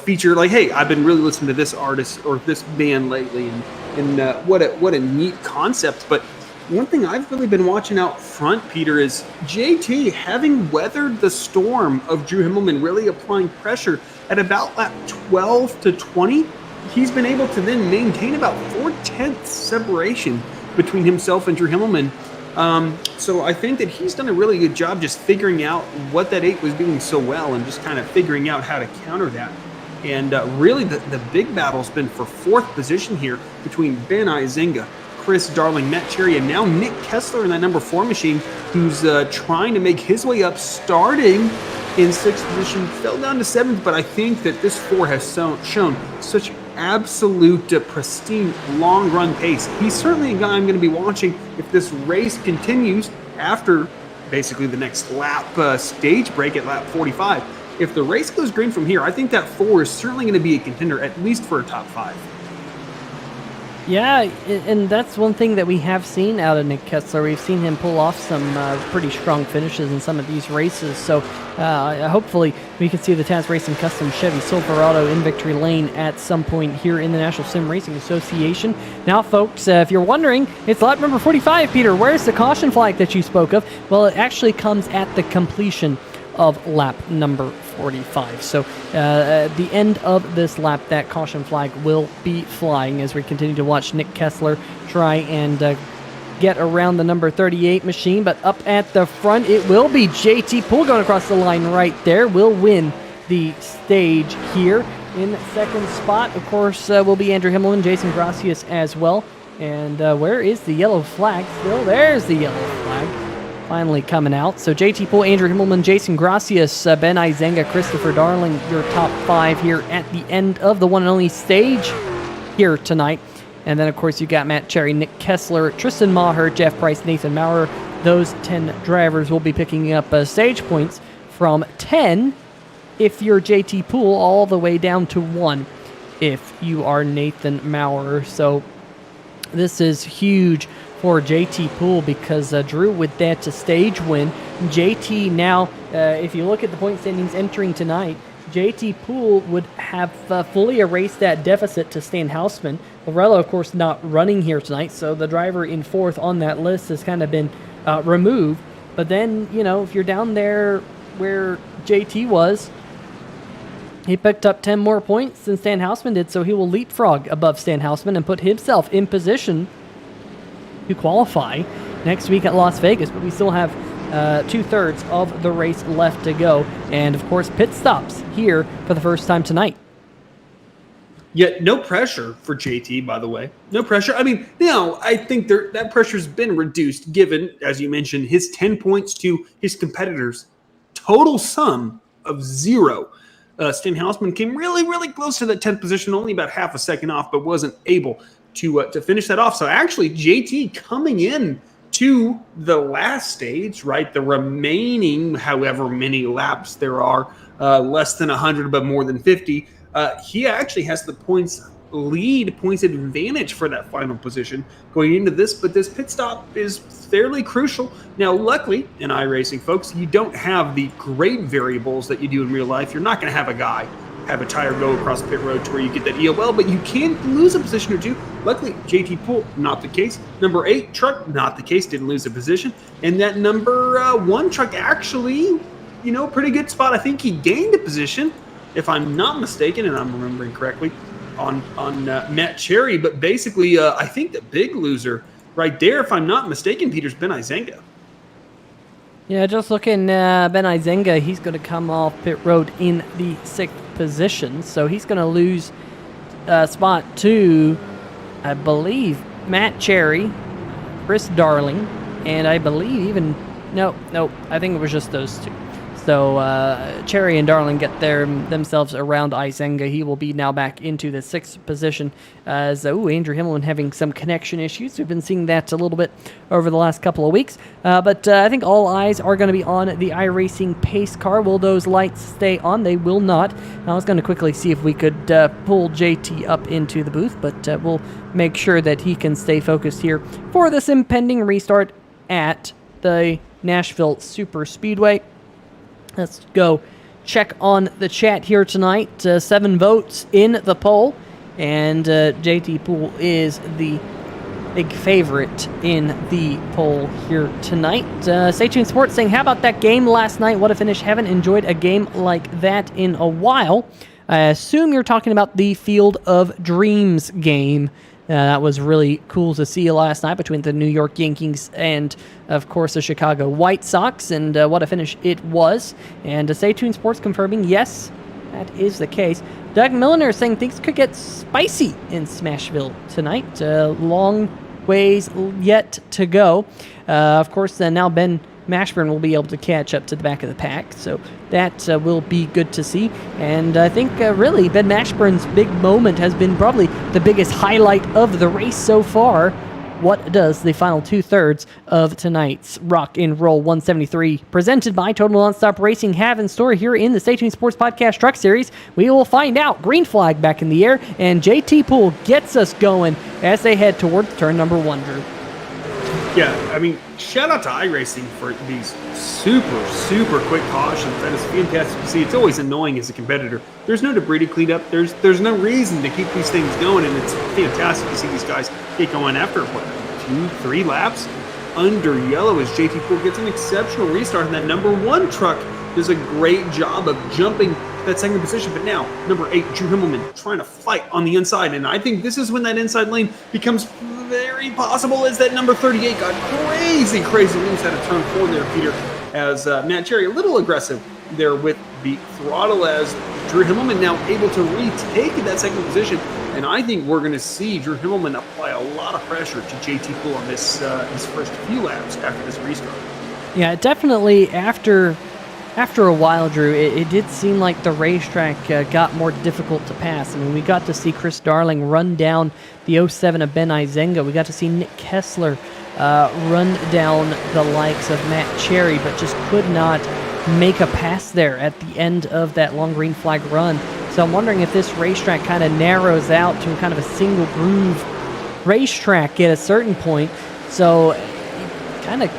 feature, like, hey, I've been really listening to this artist or this band lately, and what a neat concept. But one thing I've really been watching out front, Peter, is JT having weathered the storm of Drew Himmelman, really applying pressure at about lap 12 to 20. He's been able to then maintain about 0.4 separation between himself and Drew Himmelman. So I think that he's done a really good job just figuring out what that 8 was doing so well and just kind of figuring out how to counter that. And really the big battle's been for 4th position here between Ben Izinga, Chris Darling, Matt Cherry, and now Nick Kessler in that number 4 machine, who's trying to make his way up, starting in 6th position, fell down to 7th, but I think that this 4 has shown such absolute pristine long run pace. He's certainly a guy I'm going to be watching if this race continues after basically the next lap stage break at lap 45. If the race goes green from here, I think that 4 is certainly going to be a contender, at least for a top 5. Yeah, and that's one thing that we have seen out of Nick Kessler. We've seen him pull off some pretty strong finishes in some of these races. So hopefully we can see the Taz Racing Customs Chevy Silverado in victory lane at some point here in the National Sim Racing Association. Now, folks, if you're wondering, it's lap number 45, Peter. Where's the caution flag that you spoke of? Well, it actually comes at the completion of lap number 45. So at the end of this lap, that caution flag will be flying as we continue to watch Nick Kessler try and get around the number 38 machine. But up at the front, it will be JT Poole going across the line right there. Will win the stage here. In 2nd spot, of course, will be Andrew Himmelman, Jason Gracias as well. And where is the yellow flag? Still, there's the yellow flag. Finally coming out. So JT Poole, Andrew Himmelman, Jason Gracias, Ben Izenga, Christopher Darling, your top 5 here at the end of the one and only stage here tonight. And then, of course, you got Matt Cherry, Nick Kessler, Tristan Maher, Jeff Price, Nathan Maurer. Those 10 drivers will be picking up stage points from 10 if you're JT Poole, all the way down to 1 if you are Nathan Maurer. So this is huge for JT Poole, because Drew with that stage win. JT now, if you look at the point standings entering tonight, JT Poole would have fully erased that deficit to Stan Hausman. Lorello, of course, not running here tonight, so the driver in 4th on that list has kind of been removed. But then, if you're down there where JT was, he picked up 10 more points than Stan Hausman did, so he will leapfrog above Stan Hausman and put himself in position to qualify next week at Las Vegas, but we still have 2/3 of the race left to go. And, of course, pit stops here for the first time tonight. Yet no pressure for JT, by the way. No pressure. I mean, I think that pressure's been reduced given, as you mentioned, his 10 points to his competitors' total sum of 0. Stan Hausman came really, really close to that 10th position, only about half a second off, but wasn't able to finish that off. So actually, JT coming in to the last stage, right? The remaining however many laps there are, less than 100, but more than 50. He actually has the points advantage for that final position going into this, but this pit stop is fairly crucial. Now, luckily, in iRacing, folks, you don't have the great variables that you do in real life. You're not going to have a guy have a tire go across pit road to where you get that EOL, but you can lose a position or two. Luckily, JT Poole, not the case. Number 8 truck, not the case, didn't lose a position. And that number 1 truck actually, pretty good spot. I think he gained a position, if I'm not mistaken, and I'm remembering correctly, on Matt Cherry. But basically, I think the big loser right there, if I'm not mistaken, Peter's Ben Izenga. Yeah, just looking, Ben Izenga, he's going to come off pit road in the 6th position. So he's going to lose spot to, I believe, Matt Cherry, Chris Darling, and I believe even, no, I think it was just those two. So Cherry and Darling get themselves around Izenga. He will be now back into the 6th position as Andrew Himmelman having some connection issues. We've been seeing that a little bit over the last couple of weeks. But I think all eyes are going to be on the iRacing pace car. Will those lights stay on? They will not. I was going to quickly see if we could pull JT up into the booth, but we'll make sure that he can stay focused here for this impending restart at the Nashville Super Speedway. Let's go check on the chat here tonight. 7 votes in the poll, and JT Poole is the big favorite in the poll here tonight. Stay tuned Sports saying, how about that game last night? What a finish. Haven't enjoyed a game like that in a while. I assume you're talking about the Field of Dreams game. That was really cool to see last night between the New York Yankees and, of course, the Chicago White Sox, and what a finish it was. And Stay Tuned Sports confirming, yes, that is the case. Doug Milliner saying things could get spicy in Smashville tonight. Long ways yet to go. Of course, now Ben Mashburn will be able to catch up to the back of the pack, so that will be good to see. And I think really Ben Mashburn's big moment has been probably the biggest highlight of the race so far. What does the final 2/3 of tonight's Rock and Roll 173 presented by Total Nonstop Racing have in store here in the Stay Tuned Sports Podcast Truck Series? We will find out. Green flag back in the air, and JT Poole gets us going as they head towards turn number 1, Drew. Yeah, I mean, shout out to iRacing for these super, super quick cautions. That is fantastic to see. It's always annoying as a competitor. There's no debris to clean up. There's no reason to keep these things going, and it's fantastic to see these guys get going after, 2-3 laps under yellow as JT Poole gets an exceptional restart, and that number 1 truck does a great job of jumping that 2nd position. But now, number 8, Drew Himmelman, trying to fight on the inside, and I think this is when that inside lane becomes very possible, as that number 38 got crazy loose out of turn 4 there, Peter, as Matt Cherry a little aggressive there with the throttle, as Drew Himmelman now able to retake that 2nd position. And I think we're going to see Drew Himmelman apply a lot of pressure to JT Poole on this his first few laps after this restart. Yeah, definitely after a while, Drew, it did seem like the racetrack got more difficult to pass. I mean, we got to see Chris Darling run down the 07 of Ben Izenga. We got to see Nick Kessler run down the likes of Matt Cherry, but just could not make a pass there at the end of that long green flag run. So I'm wondering if this racetrack kind of narrows out to kind of a single groove racetrack at a certain point. So kind of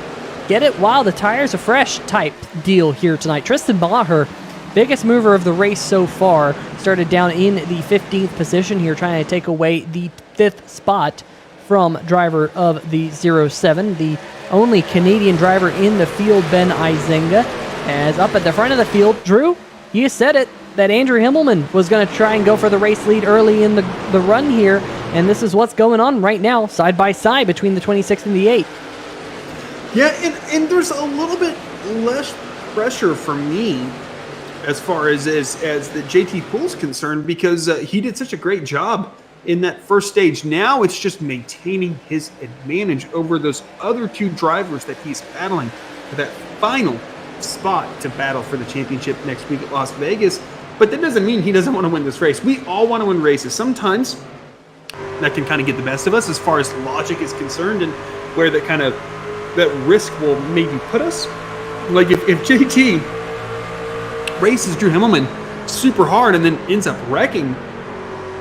get it while the tires are fresh type deal here tonight. Tristan Maher, biggest mover of the race so far, started down in the 15th position here, trying to take away the 5th spot from driver of the 07, the only Canadian driver in the field, Ben Izenga. As up at the front of the field, Drew, you said it, that Andrew Himmelman was going to try and go for the race lead early in the run here, and this is what's going on right now, side by side between the 26th and the 8th. Yeah, and there's a little bit less pressure for me as far as the JT Pool's concerned, because he did such a great job in that first stage. Now it's just maintaining his advantage over those other two drivers that he's battling for that final spot to battle for the championship next week at Las Vegas. But that doesn't mean he doesn't want to win this race. We all want to win races. Sometimes that can kind of get the best of us as far as logic is concerned, and where that risk will maybe put us. Like if JT races Drew Himmelman super hard and then ends up wrecking,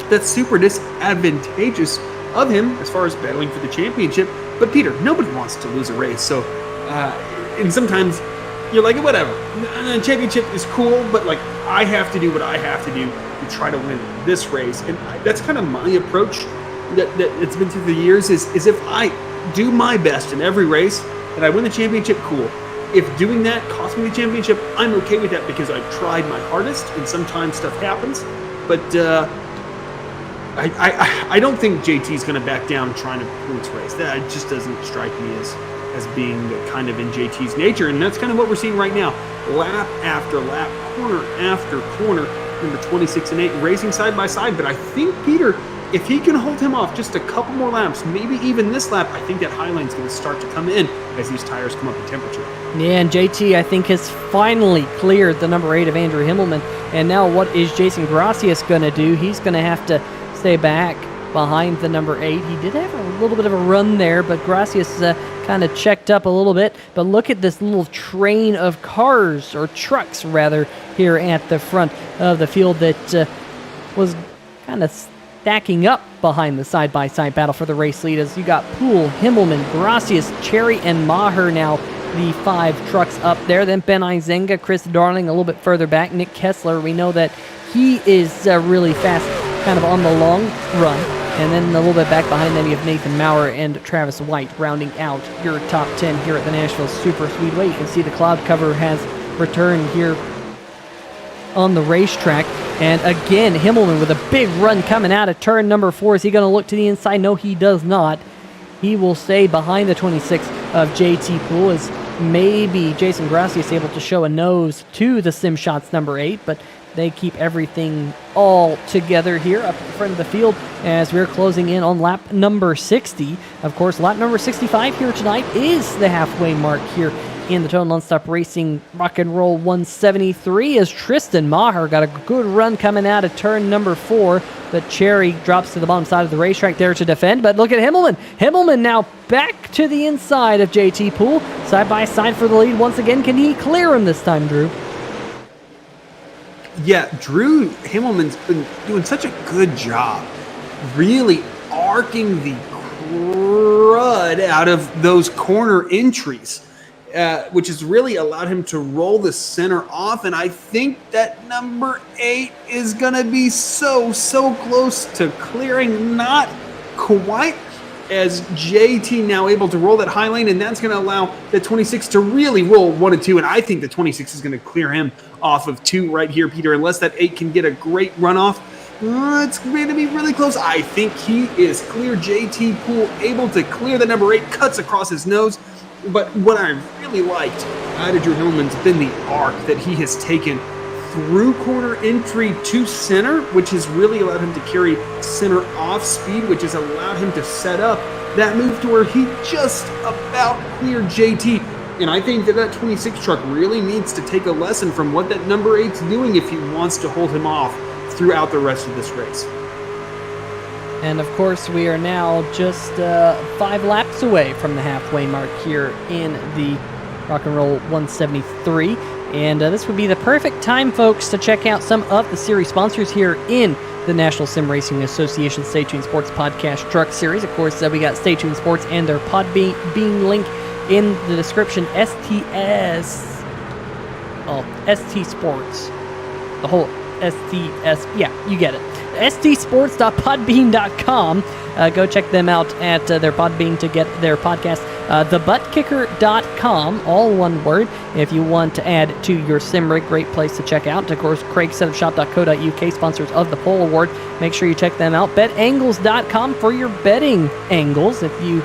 that's super disadvantageous of him as far as battling for the championship. But Peter, nobody wants to lose a race. So, and sometimes you're like, whatever, the championship is cool, but like I have to do what I have to do to try to win this race. And that's kind of my approach that it's been through the years is if I do my best in every race and I win the championship, cool. If doing that costs me the championship, I'm okay with that because I've tried my hardest, and sometimes stuff happens. But I don't think JT's going to back down trying to win this race. That just doesn't strike me as being kind of in JT's nature, and that's kind of what we're seeing right now. Lap after lap, corner after corner, number 26 and 8 racing side by side. But I think, Peter, if he can hold him off just a couple more laps, maybe even this lap, I think that high line's going to start to come in as these tires come up in temperature. Yeah, and JT, I think, has finally cleared the number 8 of Andrew Himmelman. And now what is Jason Gracias going to do? He's going to have to stay back behind the number 8. He did have a little bit of a run there, but Gracias kind of checked up a little bit. But look at this little train of cars, or trucks rather, here at the front of the field that was kind of stacking up behind the side-by-side battle for the race lead, as you got Poole, Himmelman, Gracias, Cherry, and Maher now the 5 trucks up there. Then Ben Izenga, Chris Darling a little bit further back. Nick Kessler, we know that he is really fast kind of on the long run. And then a little bit back behind them, you have Nathan Maurer and Travis White rounding out your top 10 here at the Nashville Super Speedway. You can see the cloud cover has returned here on the racetrack. And again, Himmelman with a big run coming out of turn number 4. Is he going to look to the inside? No, he does not. He will stay behind the 26 of JT Poole, as maybe Jason Gracias able to show a nose to the Sim Shots number 8, but they keep everything all together here up in front of the field as we're closing in on lap number 60. Of course, lap number 65 here tonight is the halfway mark here in the Total Nonstop Racing Rock and Roll 173, as Tristan Maher got a good run coming out of turn number 4, but Cherry drops to the bottom side of the racetrack there to defend. But look at Himmelman. Himmelman now back to the inside of JT Poole, side by side for the lead once again. Can he clear him this time, Drew? Yeah, Drew Himmelman's been doing such a good job really arcing the crud out of those corner entries, which has really allowed him to roll the center off. And I think that number 8 is going to be so close to clearing. Not quite, as JT now able to roll that high lane, and that's going to allow the 26 to really roll 1 and 2. And I think the 26 is going to clear him off of 2 right here, Peter, unless that 8 can get a great runoff. It's going to be really close. I think he is clear. JT Poole able to clear the number 8, cuts across his nose. But what I really liked out of Drew Himmelman's been the arc that he has taken through corner entry to center, which has really allowed him to carry center off speed, which has allowed him to set up that move to where he just about cleared JT. And I think that 26 truck really needs to take a lesson from what that number 8's doing if he wants to hold him off throughout the rest of this race. And of course, we are now just 5 laps away from the halfway mark here in the Rock and Roll 173. And this would be the perfect time, folks, to check out some of the series sponsors here in the National Sim Racing Association Stay Tuned Sports Podcast Truck Series. Of course, we got Stay Tuned Sports and their Podbean link in the description. ST Sports. The whole STS. Yeah, you get it. stsports.podbean.com. Go check them out at their Podbean to get their podcast. Buttkicker.com, all one word, if you want to add to your sim rig. Great place to check out. Of course, craigsetupshop.co.uk, sponsors of the Pole Award. Make sure you check them out. BetAngles.com for your betting angles if you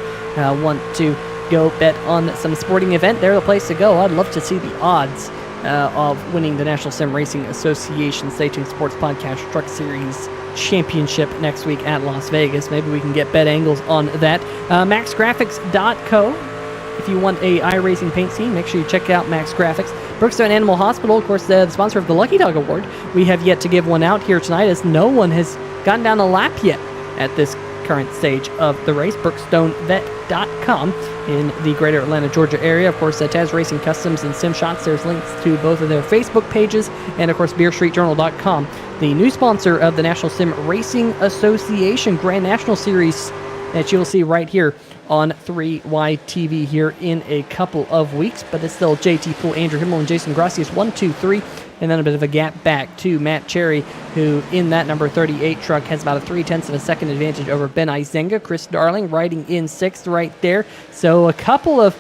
want to go bet on some sporting event, they're the place to go. I'd love to see the odds of winning the National Sim Racing Association Stay Tuned Sports Podcast Truck Series Championship next week at Las Vegas. Maybe we can get BetAngles on that. MaxGrafix.co. If you want a iRacing paint scene, make sure you check out MaxGrafix. Brookstone Animal Hospital, of course, the sponsor of the Lucky Dog Award. We have yet to give one out here tonight, as no one has gotten down a lap yet at this current stage of the race. BrookstoneVet.com in the greater Atlanta, Georgia area. Of course, Taz Racing Customs and Sim Shots. There's links to both of their Facebook pages. And, of course, BeerStreetJournal.com, the new sponsor of the National Sim Racing Association Grand National Series that you will see right here on 3YTV here in a couple of weeks. But it's still JT Poole, Andrew Himmel, and Jason Gracias, 1, 2, 3. And then a bit of a gap back to Matt Cherry, who in that number 38 truck has about a 0.3 of a second advantage over Ben Izenga. Chris Darling riding in 6th right there. So a couple of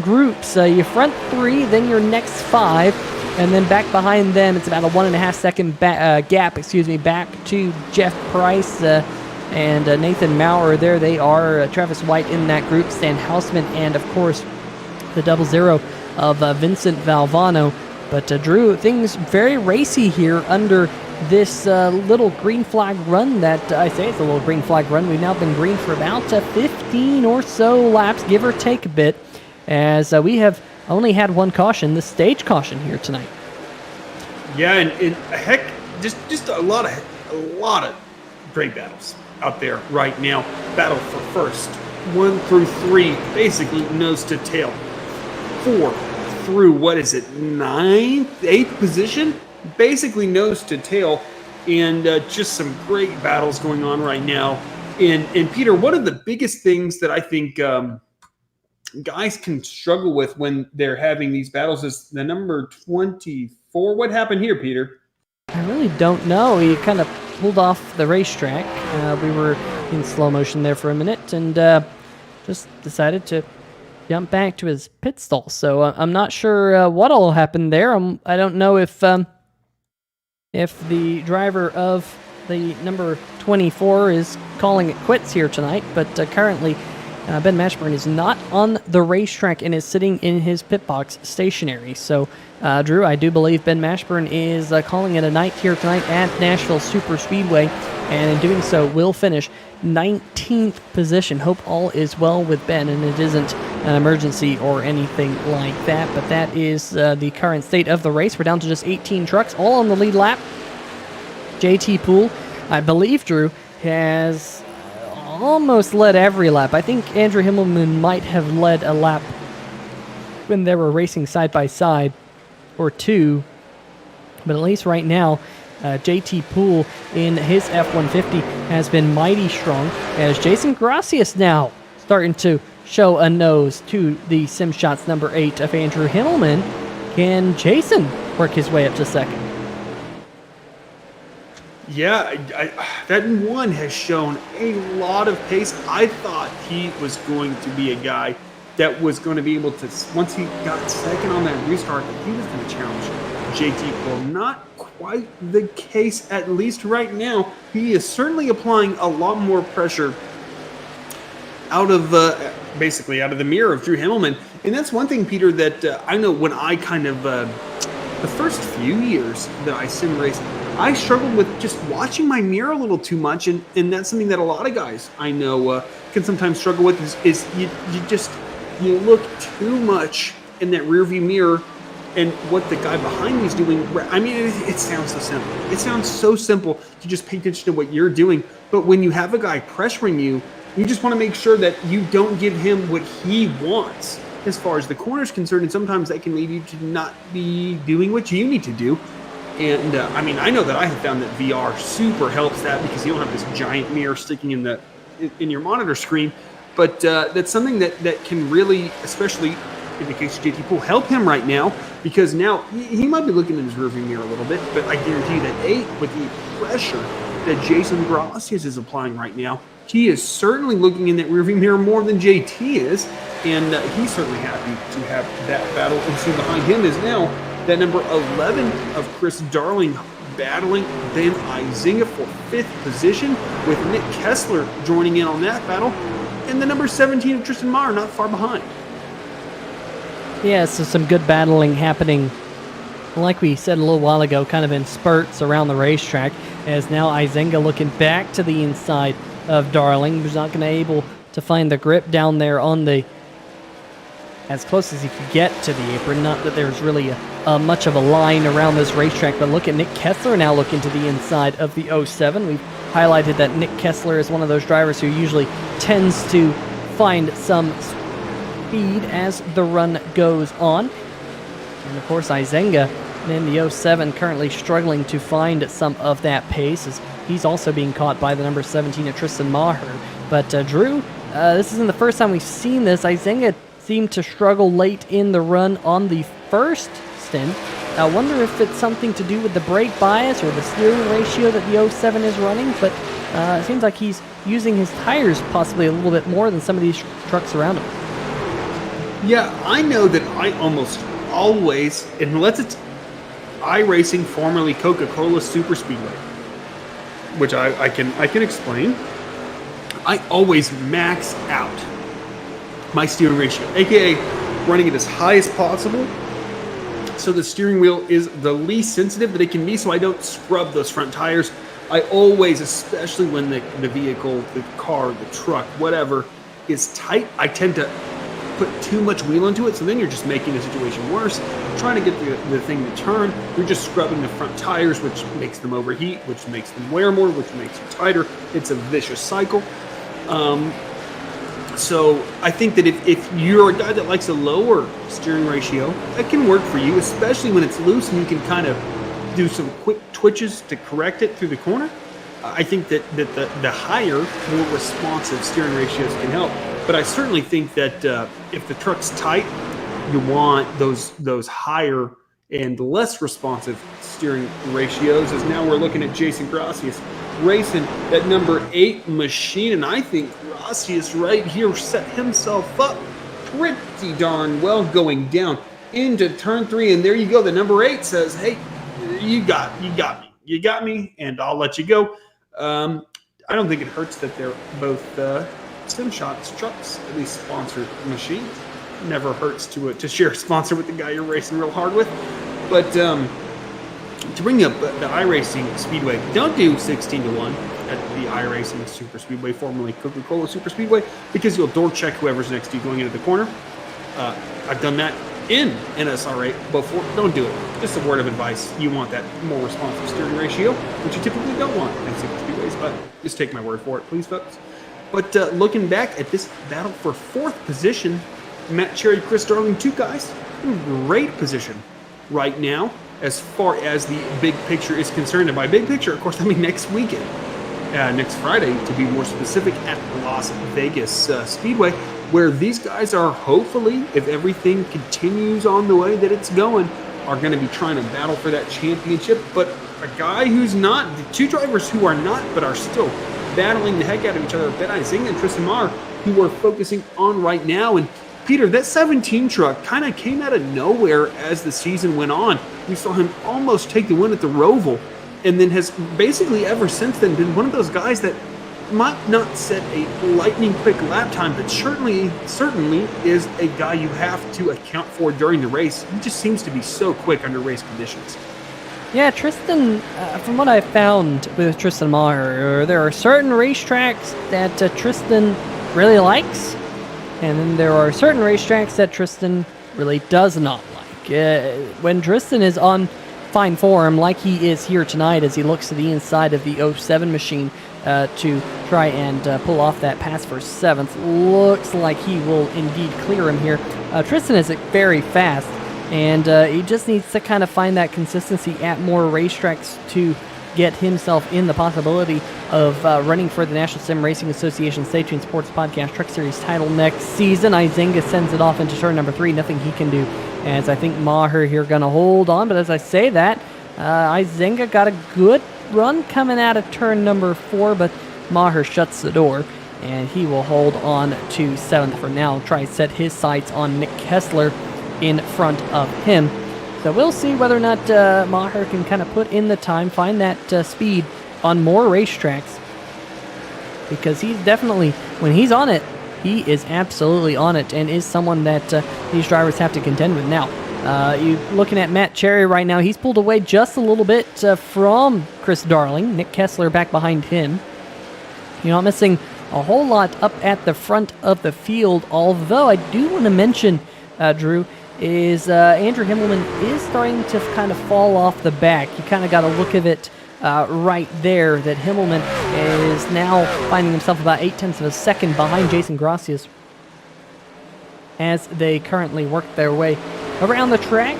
groups, your front 3, then your next 5, and then back behind them, it's about a 1.5 second gap, back to Jeff Price and Nathan Maurer. There they are. Travis White in that group, Stan Hausman, and of course the 00 of Vincent Valvano. But Drew, things very racy here under this little green flag run that I say it's a little green flag run. We've now been green for about 15 or so laps, give or take a bit, as we have only had one caution, the stage caution here tonight. Yeah, and heck, just a lot of great battles out there right now. Battle for first, 1 through 3, basically nose to tail. 4 through, 9th, 8th position, basically nose to tail, and just some great battles going on right now. And Peter, one of the biggest things that I think guys can struggle with when they're having these battles is the number 24. What happened here, Peter? I really don't know. He kind of pulled off the racetrack. We were in slow motion there for a minute, and just decided to jump back to his pit stall. So I'm not sure what all happened there. I don't know if the driver of the number 24 is calling it quits here tonight, but currently Ben Mashburn is not on the racetrack and is sitting in his pit box stationary. So, Drew, I do believe Ben Mashburn is calling it a night here tonight at Nashville Super Speedway, and in doing so will finish 19th position. Hope all is well with Ben, and it isn't an emergency or anything like that, but that is the current state of the race. We're down to just 18 trucks, all on the lead lap. JT Poole, I believe, Drew, has almost led every lap. I think Andrew Himmelman might have led a lap when they were racing side by side or two, but at least right now, JT Poole in his F-150 has been mighty strong, as Jason Gracias now starting to show a nose to the Sim Shots number 8 of Andrew Himmelman. Can Jason work his way up to second? Yeah, that one has shown a lot of pace. I thought he was going to be a guy that was going to be able to, once he got second on that restart, that he was going to challenge JT Poole. Not quite the case, at least right now. He is certainly applying a lot more pressure out of basically out of the mirror of Drew Himmelman. And that's one thing, Peter, that I know when I kind of the first few years that I sim raced, I struggled with just watching my mirror a little too much, and that's something that a lot of guys I know can sometimes struggle with is you look too much in that rearview mirror and what the guy behind me is doing. I mean, it sounds so simple. It sounds so simple to just pay attention to what you're doing, but when you have a guy pressuring you, you just want to make sure that you don't give him what he wants as far as the corner is concerned, and sometimes that can lead you to not be doing what you need to do. And I mean, I know that I have found that VR super helps that, because you don't have this giant mirror sticking in your monitor screen. But that's something that can really, especially in the case of JT Poole, help him right now, because now he might be looking in his rearview mirror a little bit, but I guarantee you that with the pressure that Jason Gracias is applying right now, he is certainly looking in that rearview mirror more than JT is, and he's certainly happy to have that battle. And so behind him is now that number 11 of Chris Darling battling Ben Izinga for 5th position, with Nick Kessler joining in on that battle, and the number 17 of Tristan Meyer not far behind. Yeah, so some good battling happening, like we said a little while ago, kind of in spurts around the racetrack, as now Izenga looking back to the inside of Darling, who's not going to able to find the grip down there on the, as close as he could get to the apron. Not that there's really much of a line around this racetrack, but look at Nick Kessler now looking to the inside of the 07. We've highlighted that Nick Kessler is one of those drivers who usually tends to find some speed as the run goes on. And of course, Izenga in the 07 currently struggling to find some of that pace, as he's also being caught by the number 17 of Tristan Maher. But Drew, this isn't the first time we've seen this. Izenga seemed to struggle late in the run on the first stint. I wonder if it's something to do with the brake bias or the steering ratio that the 07 is running, but it seems like he's using his tires possibly a little bit more than some of these trucks around him. Yeah, I know that I almost always, unless it's iRacing, formerly Coca-Cola Super Speedway, which I can explain, I always max out my steering ratio, aka running it as high as possible, so the steering wheel is the least sensitive that it can be, so I don't scrub those front tires. I always, especially when the vehicle, the car, the truck, whatever, is tight, I tend to put too much wheel into it, so then you're just making the situation worse. Trying to get the thing to turn, you're just scrubbing the front tires, which makes them overheat, which makes them wear more, which makes you tighter. It's a vicious cycle. So I think that if you're a guy that likes a lower steering ratio, that can work for you, especially when it's loose and you can kind of do some quick twitches to correct it through the corner. I think that the higher, more responsive steering ratios can help. But I certainly think that if the truck's tight, you want those higher and less responsive steering ratios. As now we're looking at Jason Gracias racing that number 8 machine, and I think Gracias right here set himself up pretty darn well going down into turn 3, and there you go. The number 8 says, "Hey, you got me, and I'll let you go." I don't think it hurts that they're both SimShots trucks, at least sponsored machines. Never hurts to share a sponsor with the guy you're racing real hard with. But to bring up the iRacing Speedway, don't do 16-1 at the iRacing Super Speedway, formerly Coca-Cola Super Speedway, because you'll door check whoever's next to you going into the corner. I've done that in NSRA before. Don't do it. Just a word of advice. You want that more responsive steering ratio, which you typically don't want in super speedways, but just take my word for it, please, folks. But looking back at this battle for 4th position, Matt Cherry, Chris Darling, 2 guys in great position right now as far as the big picture is concerned. And by big picture, of course, I mean next weekend, next Friday, to be more specific, at Las Vegas Speedway, where these guys are hopefully, if everything continues on the way that it's going, are going to be trying to battle for that championship. But a guy who's not, the 2 drivers who are not, but are still battling the heck out of each other, Ben Izinga and Tristan Maher, who we're focusing on right now. And Peter, that 17 truck kind of came out of nowhere as the season went on. We saw him almost take the win at the Roval, and then has basically ever since then been one of those guys that might not set a lightning quick lap time, but certainly is a guy you have to account for during the race. He just seems to be so quick under race conditions. Yeah, Tristan, from what I found with Tristan Maher, there are certain racetracks that Tristan really likes, and then there are certain racetracks that Tristan really does not like. When Tristan is on fine form, like he is here tonight as he looks to the inside of the 07 machine to try and pull off that pass for 7th, looks like he will indeed clear him here. Tristan is very fast, and he just needs to kind of find that consistency at more racetracks to get himself in the possibility of running for the National Sim Racing Association Stage Train Sports Podcast Truck Series title next season. Izinga sends it off into turn number 3. Nothing he can do, as I think Maher here going to hold on. But as I say that, Izinga got a good run coming out of turn number 4, but Maher shuts the door, and he will hold on to 7th for now. Try to set his sights on Nick Kessler in front of him. So we'll see whether or not Maher can kind of put in the time, find that speed on more racetracks, because he's definitely, when he's on it, he is absolutely on it and is someone that these drivers have to contend with. Now, you looking at Matt Cherry right now, he's pulled away just a little bit from Chris Darling. Nick Kessler back behind him. You're not missing a whole lot up at the front of the field, although I do want to mention, Drew, is Andrew Himmelman is starting to kind of fall off the back. You kind of got a look of it right there, that Himmelman is now finding himself about 0.8 of a second behind Jason Gracias as they currently work their way around the track.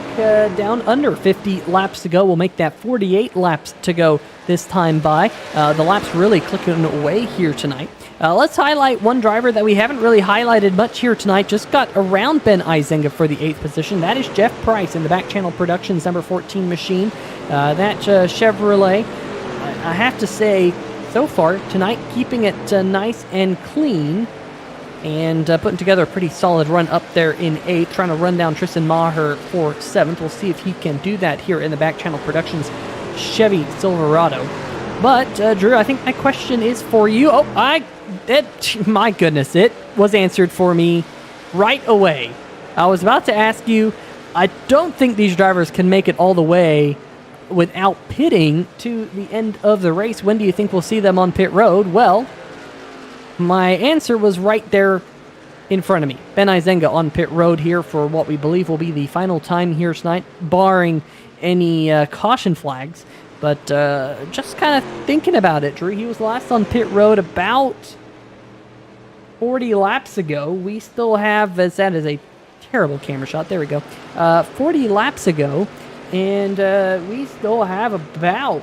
Down under 50 laps to go. We'll make that 48 laps to go this time by. The laps really clicking away here tonight. Let's highlight one driver that we haven't really highlighted much here tonight. Just got around Ben Izenga for the 8th position. That is Jeff Price in the Back Channel Productions number 14 machine. That Chevrolet, I have to say, so far tonight, keeping it nice and clean and putting together a pretty solid run up there in 8th, trying to run down Tristan Maher for 7th. We'll see if he can do that here in the Back Channel Productions Chevy Silverado. But, Drew, I think my question is for you. My goodness, it was answered for me right away. I was about to ask you, I don't think these drivers can make it all the way without pitting to the end of the race. When do you think we'll see them on pit road? Well, my answer was right there in front of me. Ben Izenga on pit road here for what we believe will be the final time here tonight, barring any caution flags. But just kind of thinking about it, Drew, he was last on pit road about 40 laps ago. We still have, that is a terrible camera shot, there we go, 40 laps ago, and we still have about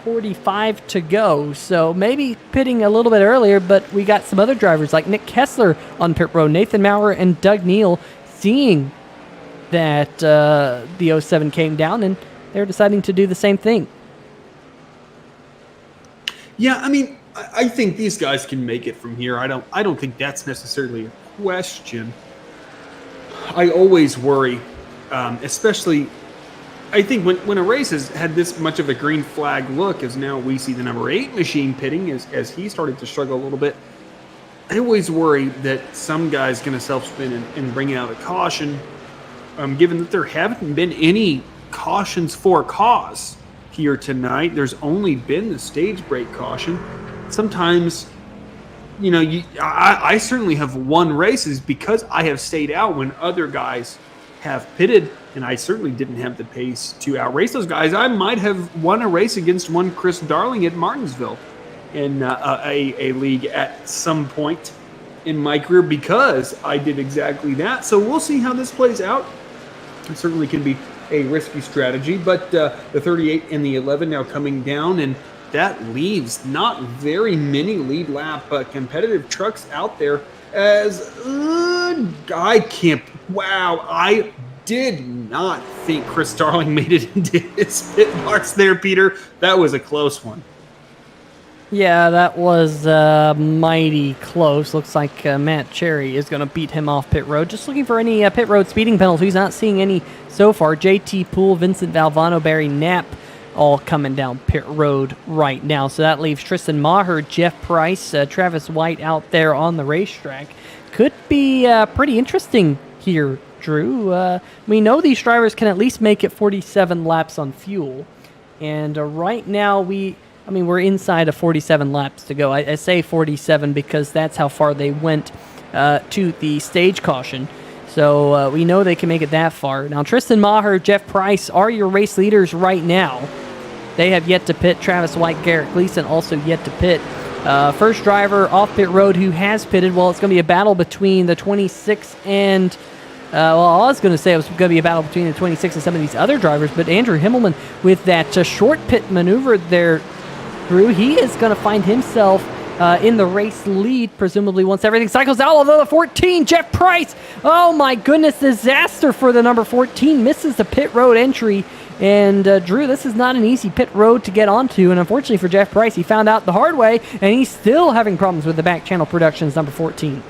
45 to go. So maybe pitting a little bit earlier, but we got some other drivers like Nick Kessler on pit road, Nathan Maurer and Doug Neal seeing that the 07 came down, and they're deciding to do the same thing. Yeah, I mean, I think these guys can make it from here. I don't think that's necessarily a question. I always worry, especially, I think when a race has had this much of a green flag look, as now we see the number 8 machine pitting as he started to struggle a little bit, I always worry that some guy's going to self-spin and bring out a caution, given that there haven't been any cautions for cause here tonight. There's only been the stage brake caution. Sometimes, I certainly have won races because I have stayed out when other guys have pitted, and I certainly didn't have the pace to outrace those guys. I might have won a race against one Chris Darling at Martinsville in a league at some point in my career because I did exactly that. So we'll see how this plays out. It certainly can be a risky strategy, but the 38 and the 11 now coming down, and that leaves not very many lead lap competitive trucks out there as I did not think Chris Darling made it into his pit box there, Peter. That was a close one. Yeah, that was mighty close. Looks like Matt Cherry is going to beat him off pit road. Just looking for any pit road speeding penalties. Not seeing any so far. JT Poole, Vincent Valvano, Barry Knapp all coming down pit road right now. So that leaves Tristan Maher, Jeff Price, Travis White out there on the racetrack. Could be pretty interesting here, Drew. We know these drivers can at least make it 47 laps on fuel. And right now we're inside of 47 laps to go. I say 47 because that's how far they went to the stage caution. So we know they can make it that far. Now, Tristan Maher, Jeff Price are your race leaders right now. They have yet to pit. Travis White, Garrett Gleason also yet to pit. First driver off pit road who has pitted, well, it's going to be a battle between the 26 and... I was going to say it was going to be a battle between the 26 and some of these other drivers, but Andrew Himmelman with that short pit maneuver there, Drew, he is going to find himself in the race lead, presumably once everything cycles out, although the 14, Jeff Price, oh my goodness, disaster for the number 14, misses the pit road entry, and Drew, this is not an easy pit road to get onto, and unfortunately for Jeff Price, he found out the hard way, and he's still having problems with the Back Channel Productions number 14.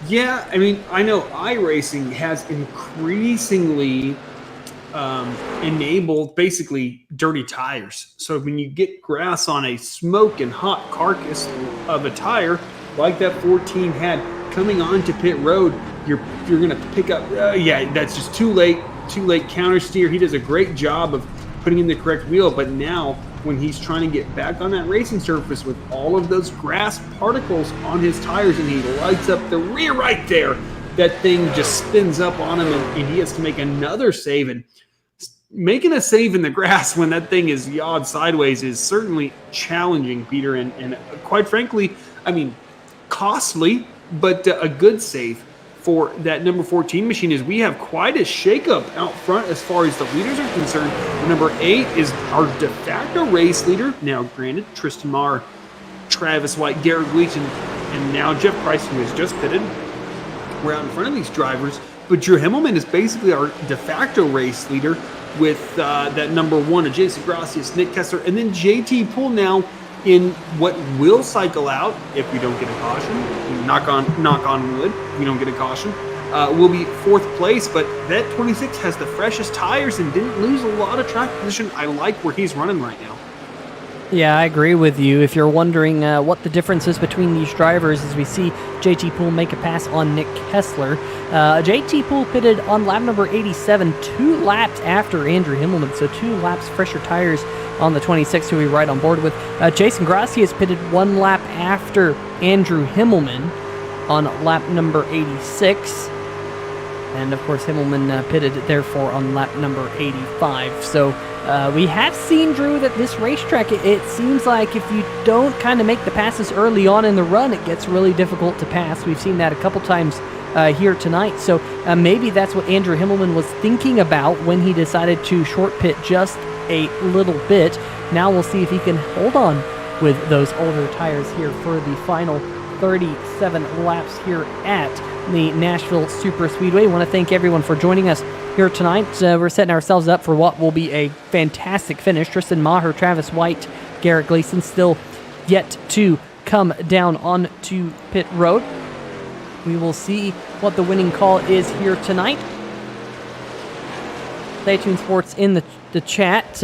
Yeah, I mean, I know iRacing has increasingly enabled basically dirty tires. So when you get grass on a smoking hot carcass of a tire, like that 14 had coming onto pit road, you're going to pick up, that's just too late counter steer. He does a great job of putting in the correct wheel, but now when he's trying to get back on that racing surface with all of those grass particles on his tires and he lights up the rear right there, that thing just spins up on him and he has to make another save. And making a save in the grass when that thing is yawed sideways is certainly challenging, Peter, and quite frankly, I mean, costly, but a good save for that number 14 machine. Is we have quite a shakeup out front as far as the leaders are concerned. Number 8 is our de facto race leader. Now, granted, Tristan Maher, Travis White, Garrett Gleason, and now Jeff Price, who has just pitted. We're out in front of these drivers, but Drew Himmelman is basically our de facto race leader with that number 1 of Jason Gracias, Nick Kessler, and then JT Poole now in what will cycle out if we don't get a caution. Knock on wood, we don't get a caution. Will be 4th place, but that 26 has the freshest tires and didn't lose a lot of track position. I like where he's running right now. Yeah, I agree with you. If you're wondering what the difference is between these drivers, as we see JT Poole make a pass on Nick Kessler. JT Poole pitted on lap number 87, 2 laps after Andrew Himmelman, so 2 laps fresher tires on the 26, who we right on board with. Jason Gracias pitted 1 lap after Andrew Himmelman on lap number 86. And of course, Himmelman pitted therefore on lap number 85. So we have seen, Drew, that this racetrack, it seems like if you don't kind of make the passes early on in the run, it gets really difficult to pass. We've seen that a couple times here tonight. So maybe that's what Andrew Himmelman was thinking about when he decided to short pit just a little bit. Now we'll see if he can hold on with those older tires here for the final 37 laps here at the Nashville Super Speedway. I want to thank everyone for joining us here tonight. We're setting ourselves up for what will be a fantastic finish. Tristan Maher, Travis White, Garrett Gleason still yet to come down onto pit road. We will see what the winning call is here tonight. Stay tuned Sports in the chat,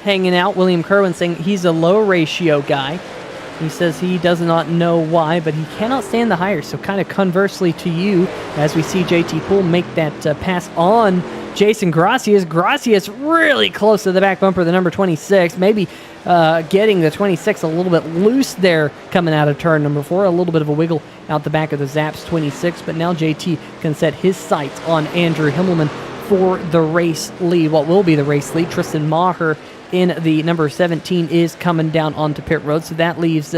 hanging out. William Kerwin saying he's a low ratio guy. He says he does not know why, but he cannot stand the higher. So kind of conversely to you, as we see JT Poole make that pass on Jason Gracias. Gracias really close to the back bumper of the number 26. Maybe getting the 26 a little bit loose there coming out of turn number 4. A little bit of a wiggle out the back of the Zaps 26. But now JT can set his sights on Andrew Himmelman for the race lead. What will be the race lead? Tristan Maher in the number 17 is coming down onto pit road. So that leaves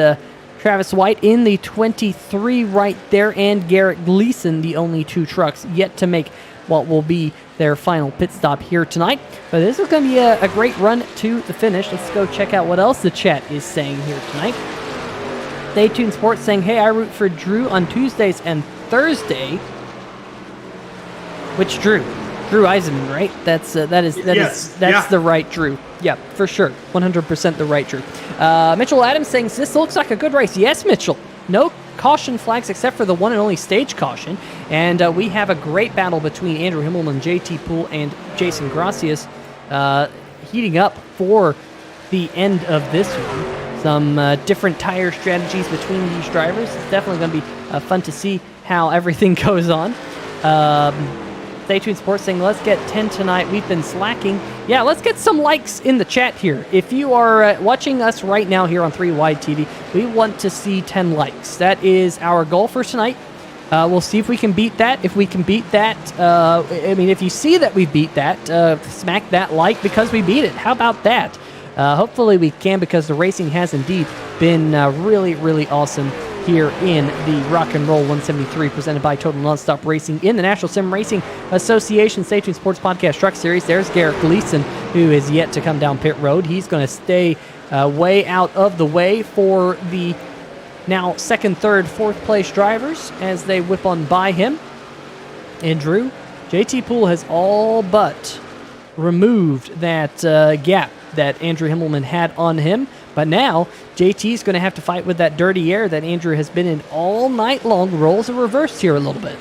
Travis White in the 23 right there, and Garrett Gleason, the only 2 trucks yet to make what will be their final pit stop here tonight. But this is going to be a great run to the finish. Let's go check out what else the chat is saying here tonight. Stay tuned Sports saying, hey, I root for Drew on Tuesdays and Thursday. Which Drew? Drew Eisenman, right? That's the right Drew. Yeah, for sure. 100% the right Drew. Mitchell Adams saying, this looks like a good race. Yes, Mitchell. No caution flags except for the one and only stage caution. And we have a great battle between Andrew Himmelman, JT Poole, and Jason Gracias heating up for the end of this one. Some different tire strategies between these drivers. It's definitely going to be fun to see how everything goes on. Stay tuned Sports saying, let's get 10 tonight. We've been slacking. Yeah, let's get some likes in the chat here. If you are watching us right now here on 3 Wide TV, we want to see 10 likes. That is our goal for tonight. We'll see if we can beat that. If we can beat that, if you see that we beat that, smack that like because we beat it. How about that? Hopefully we can, because the racing has indeed been really, really awesome here in the Rock and Roll 173 presented by Total Nonstop Racing in the National Sim Racing Association Stay Tuned Sports Podcast Truck Series. There's Garrett Gleason, who is yet to come down pit road. He's going to stay way out of the way for the now 2nd, 3rd, 4th place drivers as they whip on by him. And Drew, JT Poole has all but removed that gap that Andrew Himmelman had on him. But now, JT's going to have to fight with that dirty air that Andrew has been in all night long. Roles are reversed here a little bit.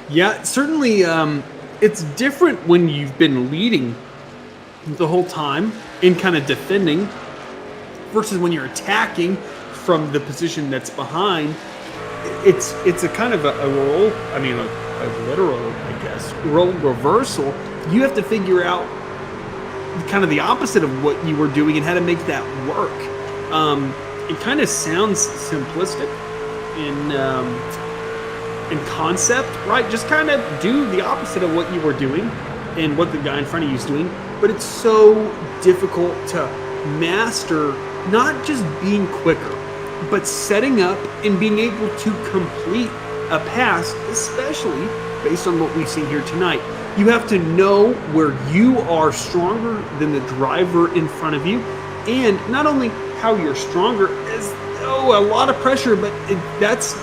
Yeah, certainly it's different when you've been leading the whole time and kind of defending versus when you're attacking from the position that's behind. It's a kind of a role, I mean, a literal, I guess, role reversal. You have to figure out kind of the opposite of what you were doing and how to make that work. It kind of sounds simplistic in concept, right? Just kind of do the opposite of what you were doing and what the guy in front of you is doing. But it's so difficult to master, not just being quicker, but setting up and being able to complete a pass, especially based on what we've seen here tonight. You have to know where you are stronger than the driver in front of you, and not only how you're stronger, as a lot of pressure, but that's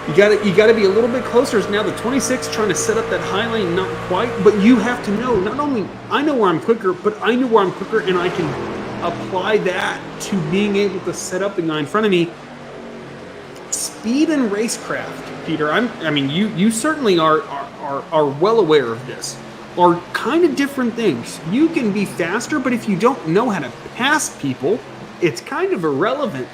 you got to be a little bit closer. Now the 26 trying to set up that high lane, not quite, but you have to know, not only I know where I'm quicker, but I know where I'm quicker, and I can apply that to being able to set up the guy in front of me. Speed and racecraft, Peter. I mean, you certainly are well aware of this. Are kind of different things. You can be faster, but if you don't know how to pass people, it's kind of irrelevant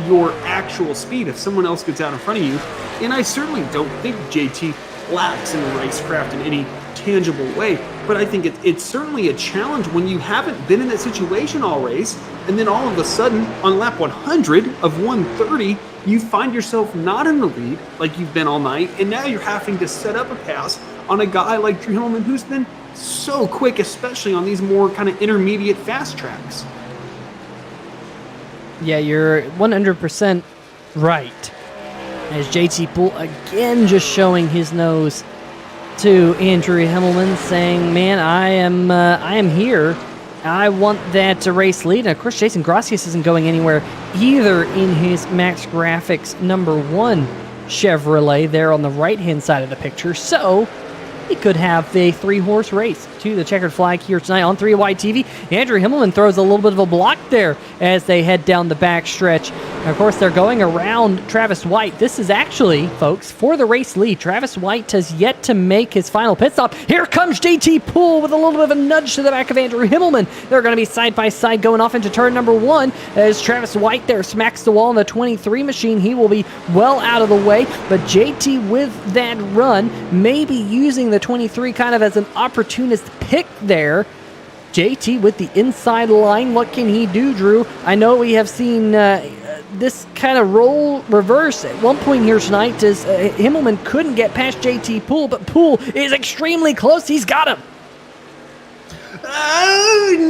your actual speed if someone else gets out in front of you. And I certainly don't think JT lacks in the racecraft in any tangible way, but I think it's certainly a challenge when you haven't been in that situation all race, and then all of a sudden on lap 100 of 130 you find yourself not in the lead like you've been all night, and now you're having to set up a pass on a guy like Drew Hillman who's been so quick, especially on these more kind of intermediate fast tracks. Yeah, you're 100% right. As JT Poole again just showing his nose to Andrew Himmelman, saying, man, I am here. I want that race lead. And of course, Jason Gracias isn't going anywhere either in his MaxGrafix number 1 Chevrolet there on the right-hand side of the picture. So he could have a 3-horse race to the checkered flag here tonight on 3 Wide TV. Andrew Himmelman throws a little bit of a block there as they head down the back stretch. And of course, they're going around Travis White. This is actually, folks, for the race lead. Travis White has yet to make his final pit stop. Here comes JT Poole with a little bit of a nudge to the back of Andrew Himmelman. They're going to be side by side going off into turn number 1 as Travis White there smacks the wall in the 23 machine. He will be well out of the way, but JT with that run, maybe using the 23 kind of as an opportunist pick there. JT with the inside line. What can he do, Drew? I know we have seen this kind of role reverse at one point here tonight as Himmelman couldn't get past JT Poole, but Poole is extremely close. He's got him.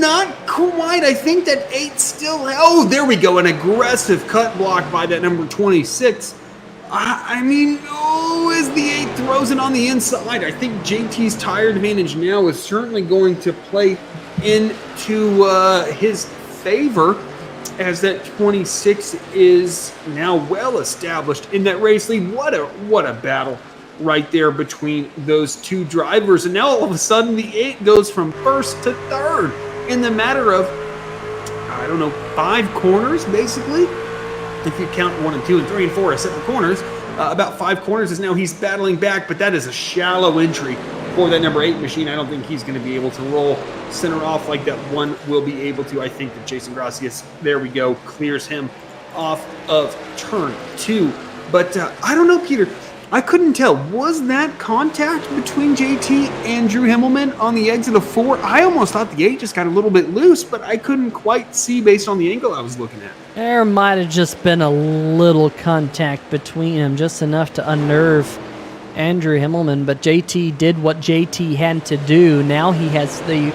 Not quite. I think that 8 still... Oh, there we go. An aggressive cut block by that number 26. I mean, as the 8 throws it on the inside, I think JT's tire advantage now is certainly going to play into his favor, as that 26 is now well established in that race lead. What a battle right there between those two drivers. And now all of a sudden the 8 goes from first to third in the matter of, 5 corners, basically. If you count 1 and 2 and 3 and 4 as separate corners, about 5 corners is now he's battling back, but that is a shallow entry for that number 8 machine. I don't think he's going to be able to roll center off like that 1 will be able to. I think that Jason Gracias, there we go, clears him off of turn 2. But I don't know, Peter. I couldn't tell. Was that contact between JT and Drew Himmelman on the exit of 4? I almost thought the 8 just got a little bit loose, but I couldn't quite see based on the angle I was looking at. There might have just been a little contact between them, just enough to unnerve Andrew Himmelman, but JT did what JT had to do. Now he has the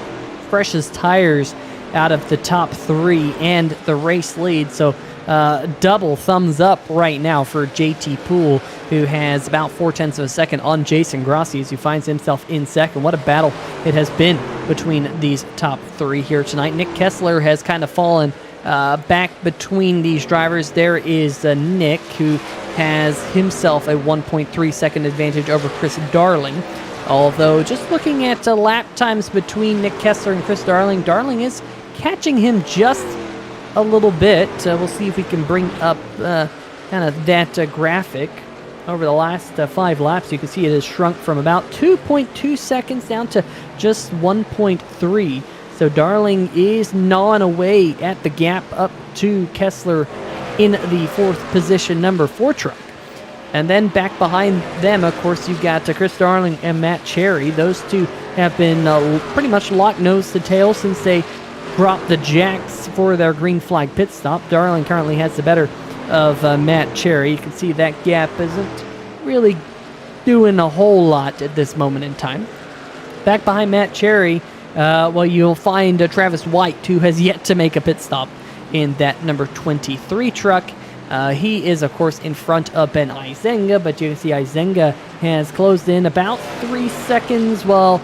freshest tires out of the top 3 and the race lead, so double thumbs up right now for JT Poole, who has about 0.4 of a second on Jason Gracias, who finds himself in second. What a battle it has been between these top 3 here tonight. Nick Kessler has kind of fallen back between these drivers. There is Nick, who has himself a 1.3 second advantage over Chris Darling. Although, just looking at lap times between Nick Kessler and Chris Darling, Darling is catching him just a little bit. We'll see if we can bring up kind of that graphic over the last 5 laps. You can see it has shrunk from about 2.2 seconds down to just 1.3. So Darling is gnawing away at the gap up to Kessler in the 4th position, number 4 truck. And then back behind them, of course, you've got Chris Darling and Matt Cherry. Those two have been pretty much locked nose to tail since they dropped the jacks for their green flag pit stop. Darling currently has the better of Matt Cherry. You can see that gap isn't really doing a whole lot at this moment in time. Back behind Matt Cherry, you'll find Travis White, who has yet to make a pit stop in that number 23 truck. He is, of course, in front of Ben Izenga, but you can see Izenga has closed in about 3 seconds. Well,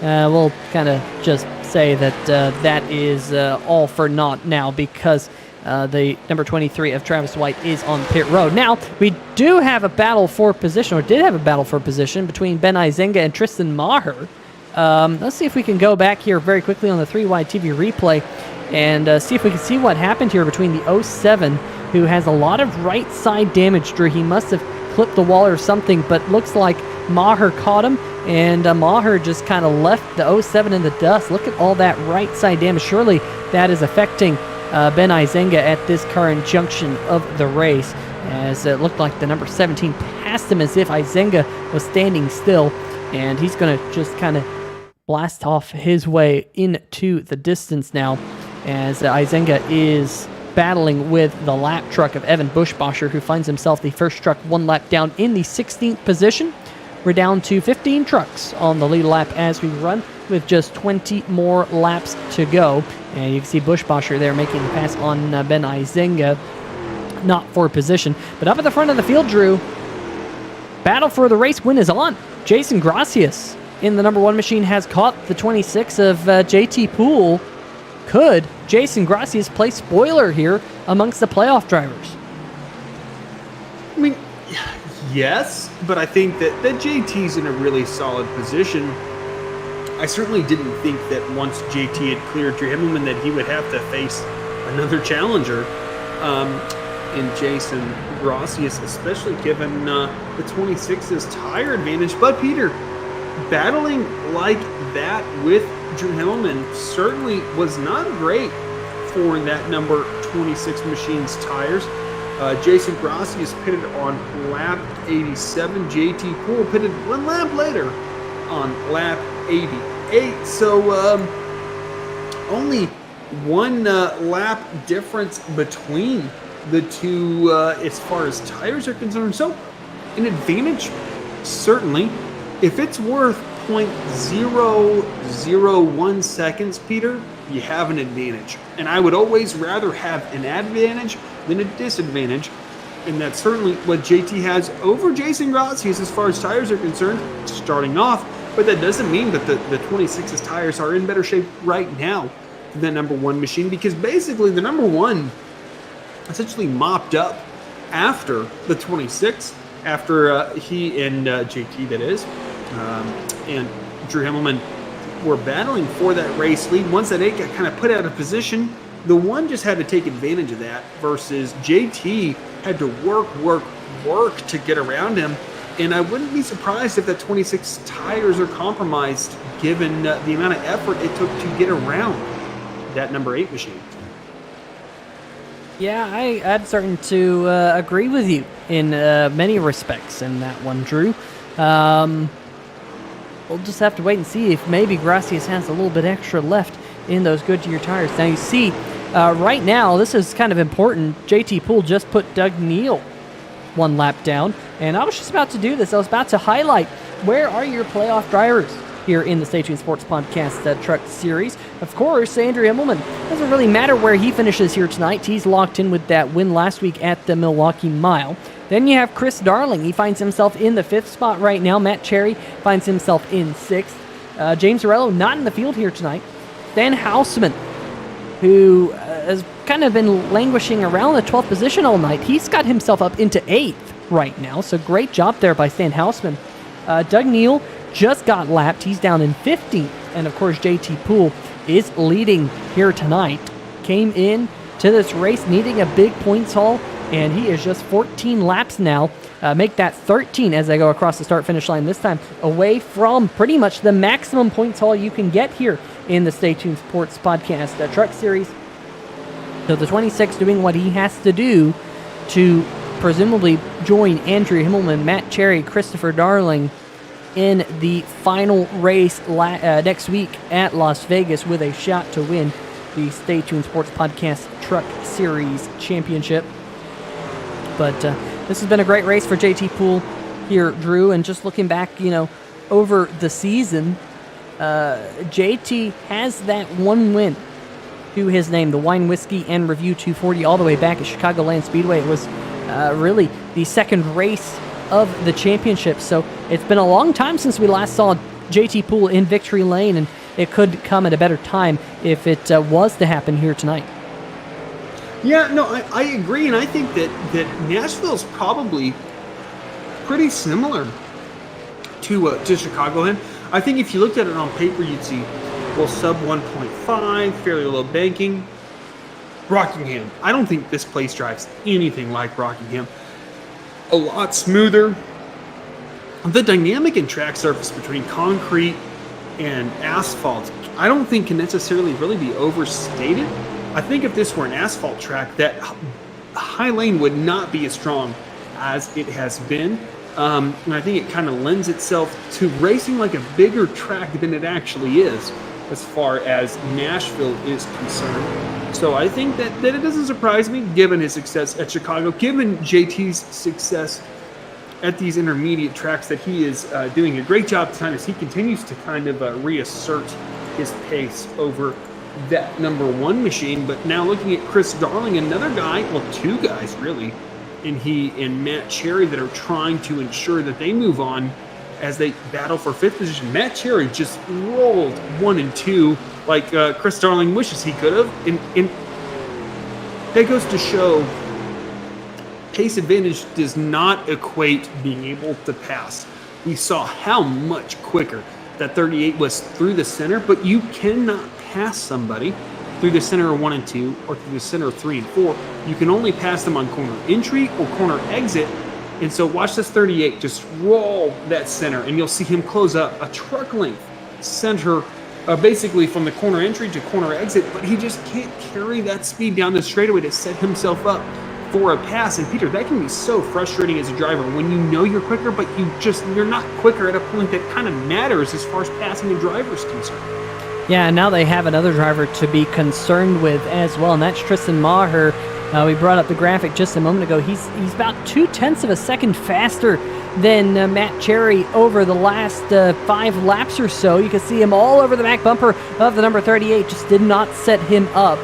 we'll kind of just say that that is all for naught now, because the number 23 of Travis White is on pit road. Now, we do have a battle for position, or did have a battle for position, between Ben Izenga and Tristan Maher. Let's see if we can go back here very quickly on the 3-wide TV replay and see if we can see what happened here between the 07, who has a lot of right side damage. Drew, he must have clipped the wall or something, but looks like Maher caught him, and Maher just kind of left the 07 in the dust. Look at all that right side damage. Surely that is affecting Ben Izenga at this current junction of the race, as it looked like the number 17 passed him as if Izenga was standing still, and he's going to just kind of blast off his way into the distance now, as Izenga is battling with the lap truck of Evan Buschbacher, who finds himself the first truck 1 lap down in the 16th position. We're down to 15 trucks on the lead lap as we run, with just 20 more laps to go. And you can see Buschbacher there making the pass on Ben Izenga, not for position. But up at the front of the field, Drew, battle for the race win is on. Jason Gracias in the number 1 machine has caught the 26 of JT Poole. Could Jason Gracias play spoiler here amongst the playoff drivers? I mean, yes, but I think that JT's in a really solid position. I certainly didn't think that once JT had cleared Drew Himmelman that he would have to face another challenger in Jason Gracias, especially given the 26's tire advantage. But Peter, battling like that with Drew Himmelman certainly was not great for that number 26 machine's tires. Jason Gracias pitted on lap 87. JT Poole pitted 1 lap later on lap 88. So only 1 lap difference between the two as far as tires are concerned. So an advantage, certainly. If it's worth 0.001 seconds, Peter, you have an advantage. And I would always rather have an advantage than a disadvantage. And that's certainly what JT has over Jason Gracias as far as tires are concerned, starting off. But that doesn't mean that the 26's tires are in better shape right now than the number 1 machine, because basically the number 1 essentially mopped up after the 26, after he and JT, that is, and Drew Himmelman were battling for that race lead. Once that 8 got kind of put out of position, the 1 just had to take advantage of that, versus JT had to work to get around him. And I wouldn't be surprised if that 26 tires are compromised, given the amount of effort it took to get around that number 8 machine. Yeah, I'm starting to agree with you in many respects in that one, Drew. We'll just have to wait and see if maybe Gracias has a little bit extra left in those Goodyear tires. Now you see, right now, this is kind of important. JT Poole just put Doug Neal 1 lap down, and I was just about to do this. I was about to highlight, where are your playoff drivers here in the Stay Tuned Sports Podcast Truck Series? Of course, Andrew Himmelman. Doesn't really matter where he finishes here tonight. He's locked in with that win last week at the Milwaukee Mile. Then you have Chris Darling. He finds himself in the 5th spot right now. Matt Cherry finds himself in 6th. James Arello not in the field here tonight. Stan Hausman, who has kind of been languishing around the 12th position all night. He's got himself up into 8th right now, so great job there by Stan Hausman. Doug Neal just got lapped. He's down in 15th. And, of course, JT Poole is leading here tonight. Came in to this race needing a big points haul, and he is just 14 laps now. Make that 13 as they go across the start-finish line this time, away from pretty much the maximum points haul you can get here in the Stay Tuned Sports Podcast Truck Series. So the 26 doing what he has to do to presumably join Andrew Himmelman, Matt Cherry, Christopher Darling in the final race next week at Las Vegas with a shot to win the Stay Tuned Sports Podcast Truck Series Championship. But this has been a great race for JT Poole here, Drew. And just looking back, over the season, JT has that one win to his name, the Wine, Whiskey, and Review 240, all the way back at Chicagoland Speedway. It was really the second race of the championship. So it's been a long time since we last saw JT Poole in victory lane, and it could come at a better time if it was to happen here tonight. Yeah, no, I agree, and I think that Nashville's probably pretty similar to Chicagoland. I think if you looked at it on paper, you'd see, well, sub 1.5, fairly low banking. Rockingham, I don't think this place drives anything like Rockingham. A lot smoother. The dynamic in track surface between concrete and asphalt, I don't think can necessarily really be overstated. I think if this were an asphalt track, that high lane would not be as strong as it has been. And I think it kind of lends itself to racing like a bigger track than it actually is, as far as Nashville is concerned. So I think that it doesn't surprise me, given his success at Chicago, given JT's success at these intermediate tracks, that he is doing a great job tonight as he continues to kind of reassert his pace over that number one machine. But now looking at Chris Darling, another guy, well, two guys really, and he and Matt Cherry, that are trying to ensure that they move on as they battle for fifth position. Matt Cherry just rolled 1 and 2 like Chris Darling wishes he could have. And that goes to show pace advantage does not equate being able to pass. We saw how much quicker that 38 was through the center, but you cannot pass somebody through the center of 1 and 2 or through the center of 3 and 4. You can only pass them on corner entry or corner exit. And so watch this 38 just roll that center, and you'll see him close up a truck length center, basically from the corner entry to corner exit, but he just can't carry that speed down the straightaway to set himself up for a pass. And Peter, that can be so frustrating as a driver when you know you're quicker, but you're not quicker at a point that kind of matters as far as passing a driver is concerned. Yeah, and now they have another driver to be concerned with as well, and that's Tristan Maher. We brought up the graphic just a moment ago. He's about 0.2 of a second faster than Matt Cherry over the last 5 laps or so. You can see him all over the back bumper of the number 38. Just did not set him up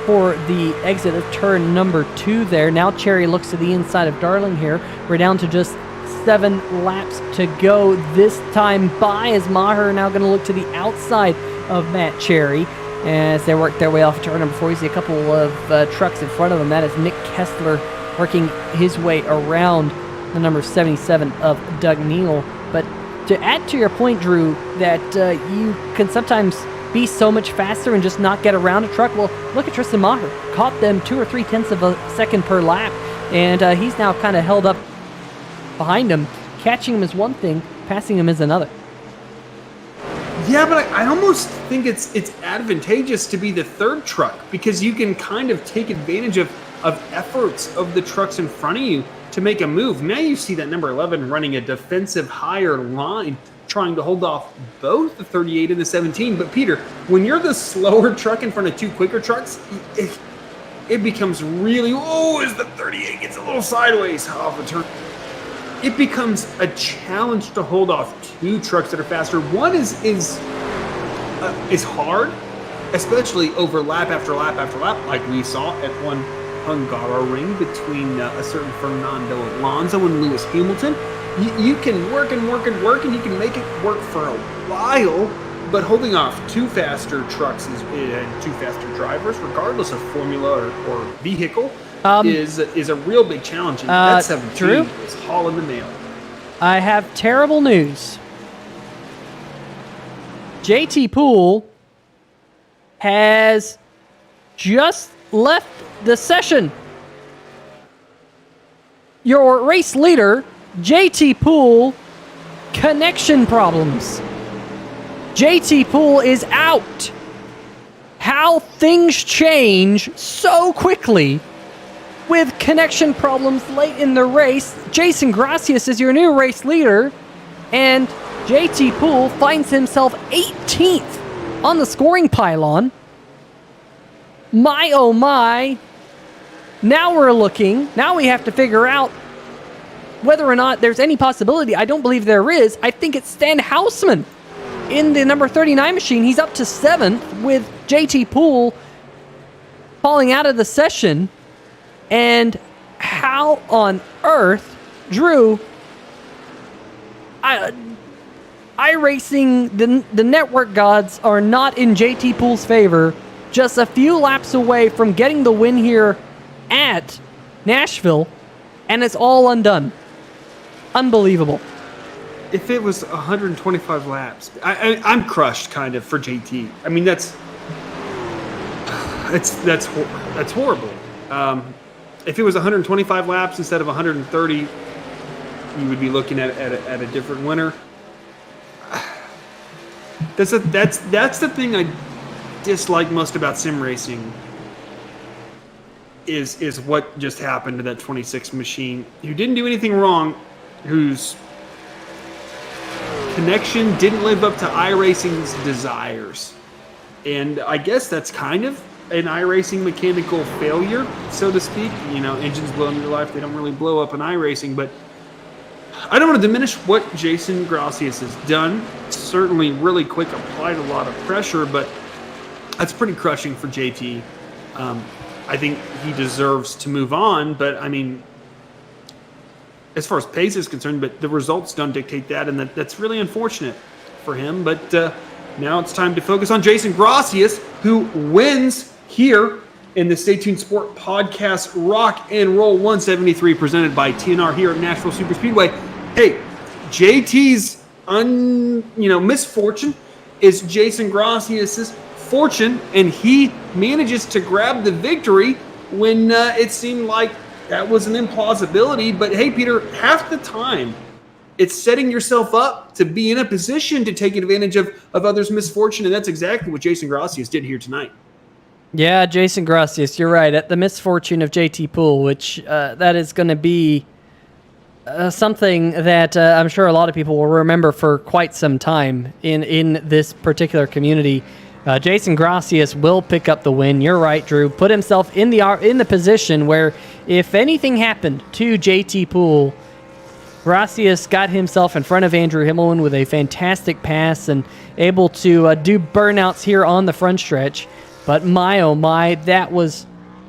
for the exit of turn number 2 there. Now Cherry looks to the inside of Darling here. We're down to just 7 laps to go this time by, as Maher now going to look to the outside of Matt Cherry as they work their way off turn number 4. You see a couple of trucks in front of them. That is Nick Kessler working his way around the number 77 of Doug Neal. But to add to your point, Drew, that you can sometimes be so much faster and just not get around a truck. Well, look at Tristan Maher. Caught them 2 or 3 tenths of a second per lap, and he's now kind of held up behind him. Catching him is one thing, passing him is another. Yeah, but I almost think it's advantageous to be the third truck, because you can kind of take advantage of efforts of the trucks in front of you to make a move. Now you see that number 11 running a defensive higher line, trying to hold off both the 38 and the 17. But Peter, when you're the slower truck in front of 2 quicker trucks, it becomes really, as the 38 gets a little sideways off a turn, it becomes a challenge to hold off 2 trucks that are faster. One is hard, especially over lap after lap after lap, like we saw at one Hungaroring between a certain Fernando Alonso and Lewis Hamilton. You can work and work and work, and you can make it work for a while, but holding off 2 faster trucks and 2 faster drivers, regardless of formula or vehicle, is a real big challenge. And that 17 Drew? is hauling the nail. I have terrible news. JT Poole has just left the session. Your race leader, JT Poole, connection problems. JT Poole is out. how things change so quickly with connection problems late in the race. Jason Gracias is your new race leader, and JT Poole finds himself 18th on the scoring pylon. My oh my. Now we have to figure out whether or not there's any possibility. I don't believe there is. I think it's Stan Hausman in the number 39 machine. He's up to 7th with JT Poole falling out of the session. And how on earth, Drew, iRacing, the network gods are not in JT Poole's favor, just a few laps away from getting the win here at Nashville, and it's all undone. Unbelievable. If it was 125 laps, I'm crushed kind of for JT. I mean, that's horrible. If it was 125 laps instead of 130, you would be looking at a different winner. That's the thing I dislike most about sim racing. Is what just happened to that 26 machine, who didn't do anything wrong, whose connection didn't live up to iRacing's desires. And I guess that's kind of an iRacing mechanical failure, so to speak. You know, engines blow in real life, they don't really blow up in iRacing, but I don't want to diminish what Jason Gracias has done. Certainly really quick, applied a lot of pressure, but that's pretty crushing for JT. I think he deserves to move on, but I mean, as far as pace is concerned, but the results don't dictate that, and that's really unfortunate for him. But now it's time to focus on Jason Gracias, who wins here in the Stay Tuned Sport Podcast Rock and Roll 173 presented by TNR here at Nashville Super Speedway. Hey, JT's misfortune is Jason Gracias's fortune, and he manages to grab the victory when it seemed like that was an implausibility. But hey, Peter, half the time it's setting yourself up to be in a position to take advantage of others' misfortune, and that's exactly what Jason Gracias did here tonight. Yeah, Jason Gracias, you're right. At the misfortune of JT Poole, which that is going to be something that I'm sure a lot of people will remember for quite some time in this particular community. Jason Gracias will pick up the win. You're right, Drew. Put himself in the position where if anything happened to JT Poole, Gracias got himself in front of Andrew Himmelman with a fantastic pass and able to do burnouts here on the front stretch. But my, oh my, that was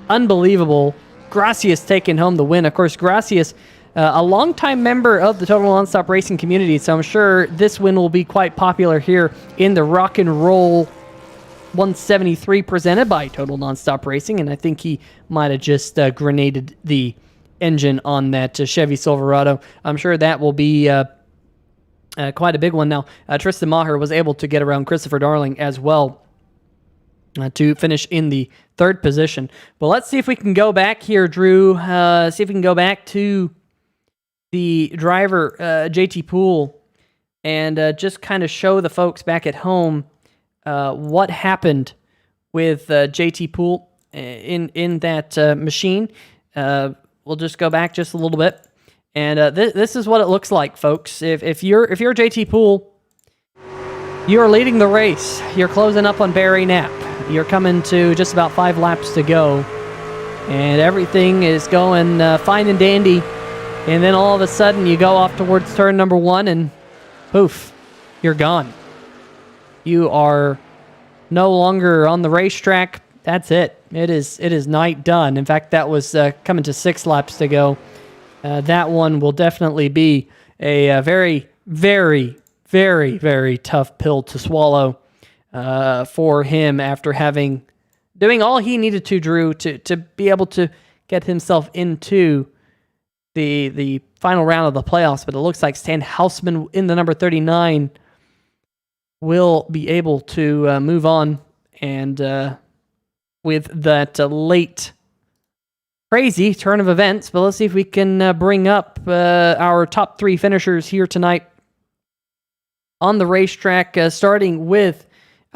unbelievable. Gracias taking home the win. Of course, Gracias, a longtime member of the Total Nonstop Racing community, so I'm sure this win will be quite popular here in the Rock and Roll 173 presented by Total Nonstop Racing, and I think he might have just grenaded the engine on that Chevy Silverado. I'm sure that will be quite a big one. Now, Tristan Maher was able to get around Christopher Darling as well to finish in the third position. But let's see if we can go back here, Drew. See if we can go back to the driver, JT Poole, and just kind of show the folks back at home what happened with JT Poole in that machine. We'll just go back just a little bit, and this is what it looks like, folks. If you're JT Poole, you're leading the race. You're closing up on Barry Knapp. You're coming to just about 5 laps to go, and everything is going fine and dandy. And then all of a sudden, you go off towards turn number 1, and poof, you're gone. You are no longer on the racetrack. That's it. It is night done. In fact, that was coming to 6 laps to go. That one will definitely be a very, very, very, very tough pill to swallow for him after doing all he needed to, Drew, to be able to get himself into the final round of the playoffs. But it looks like Stan Hausman in the number 39 will be able to move on, and with that late crazy turn of events. But let's see if we can bring up our top 3 finishers here tonight on the racetrack, starting with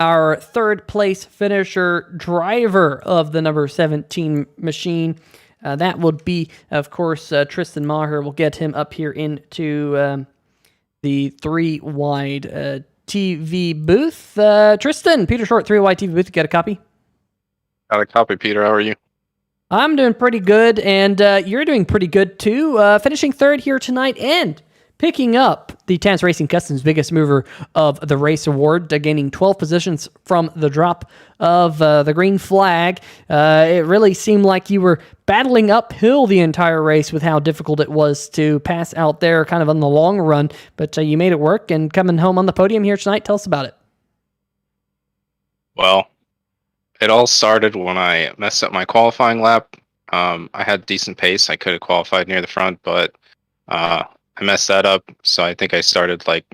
our third place finisher driver of the number 17 machine. That would be, of course, Tristan Maher. We'll get him up here into the 3-wide TV booth. Tristan, Peter Short, 3-wide TV booth. You got a copy? Got a copy, Peter. How are you? I'm doing pretty good, and you're doing pretty good too. Finishing third here tonight and picking up the Taz Racing Customs Biggest Mover of the Race Award, gaining 12 positions from the drop of the green flag. It really seemed like you were battling uphill the entire race with how difficult it was to pass out there kind of on the long run, but you made it work and coming home on the podium here tonight. Tell us about it. Well, it all started when I messed up my qualifying lap. I had decent pace. I could have qualified near the front, but I messed that up. So I think I started like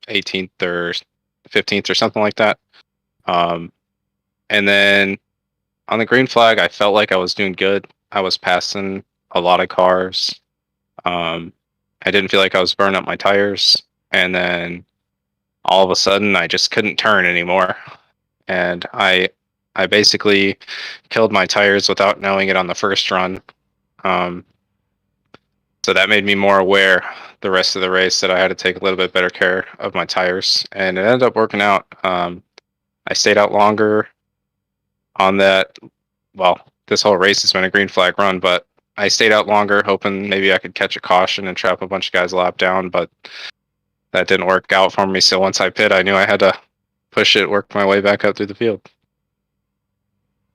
18th or 15th or something like that. And then on the green flag, I felt like I was doing good. I was passing a lot of cars. I didn't feel like I was burning up my tires. And then all of a sudden, I just couldn't turn anymore. And I basically killed my tires without knowing it on the first run. So that made me more aware the rest of the race that I had to take a little bit better care of my tires. And it ended up working out. I stayed out longer on that. Well, this whole race has been a green flag run, but I stayed out longer hoping maybe I could catch a caution and trap a bunch of guys a lap down, but that didn't work out for me. So once I pit, I knew I had to push it, work my way back up through the field.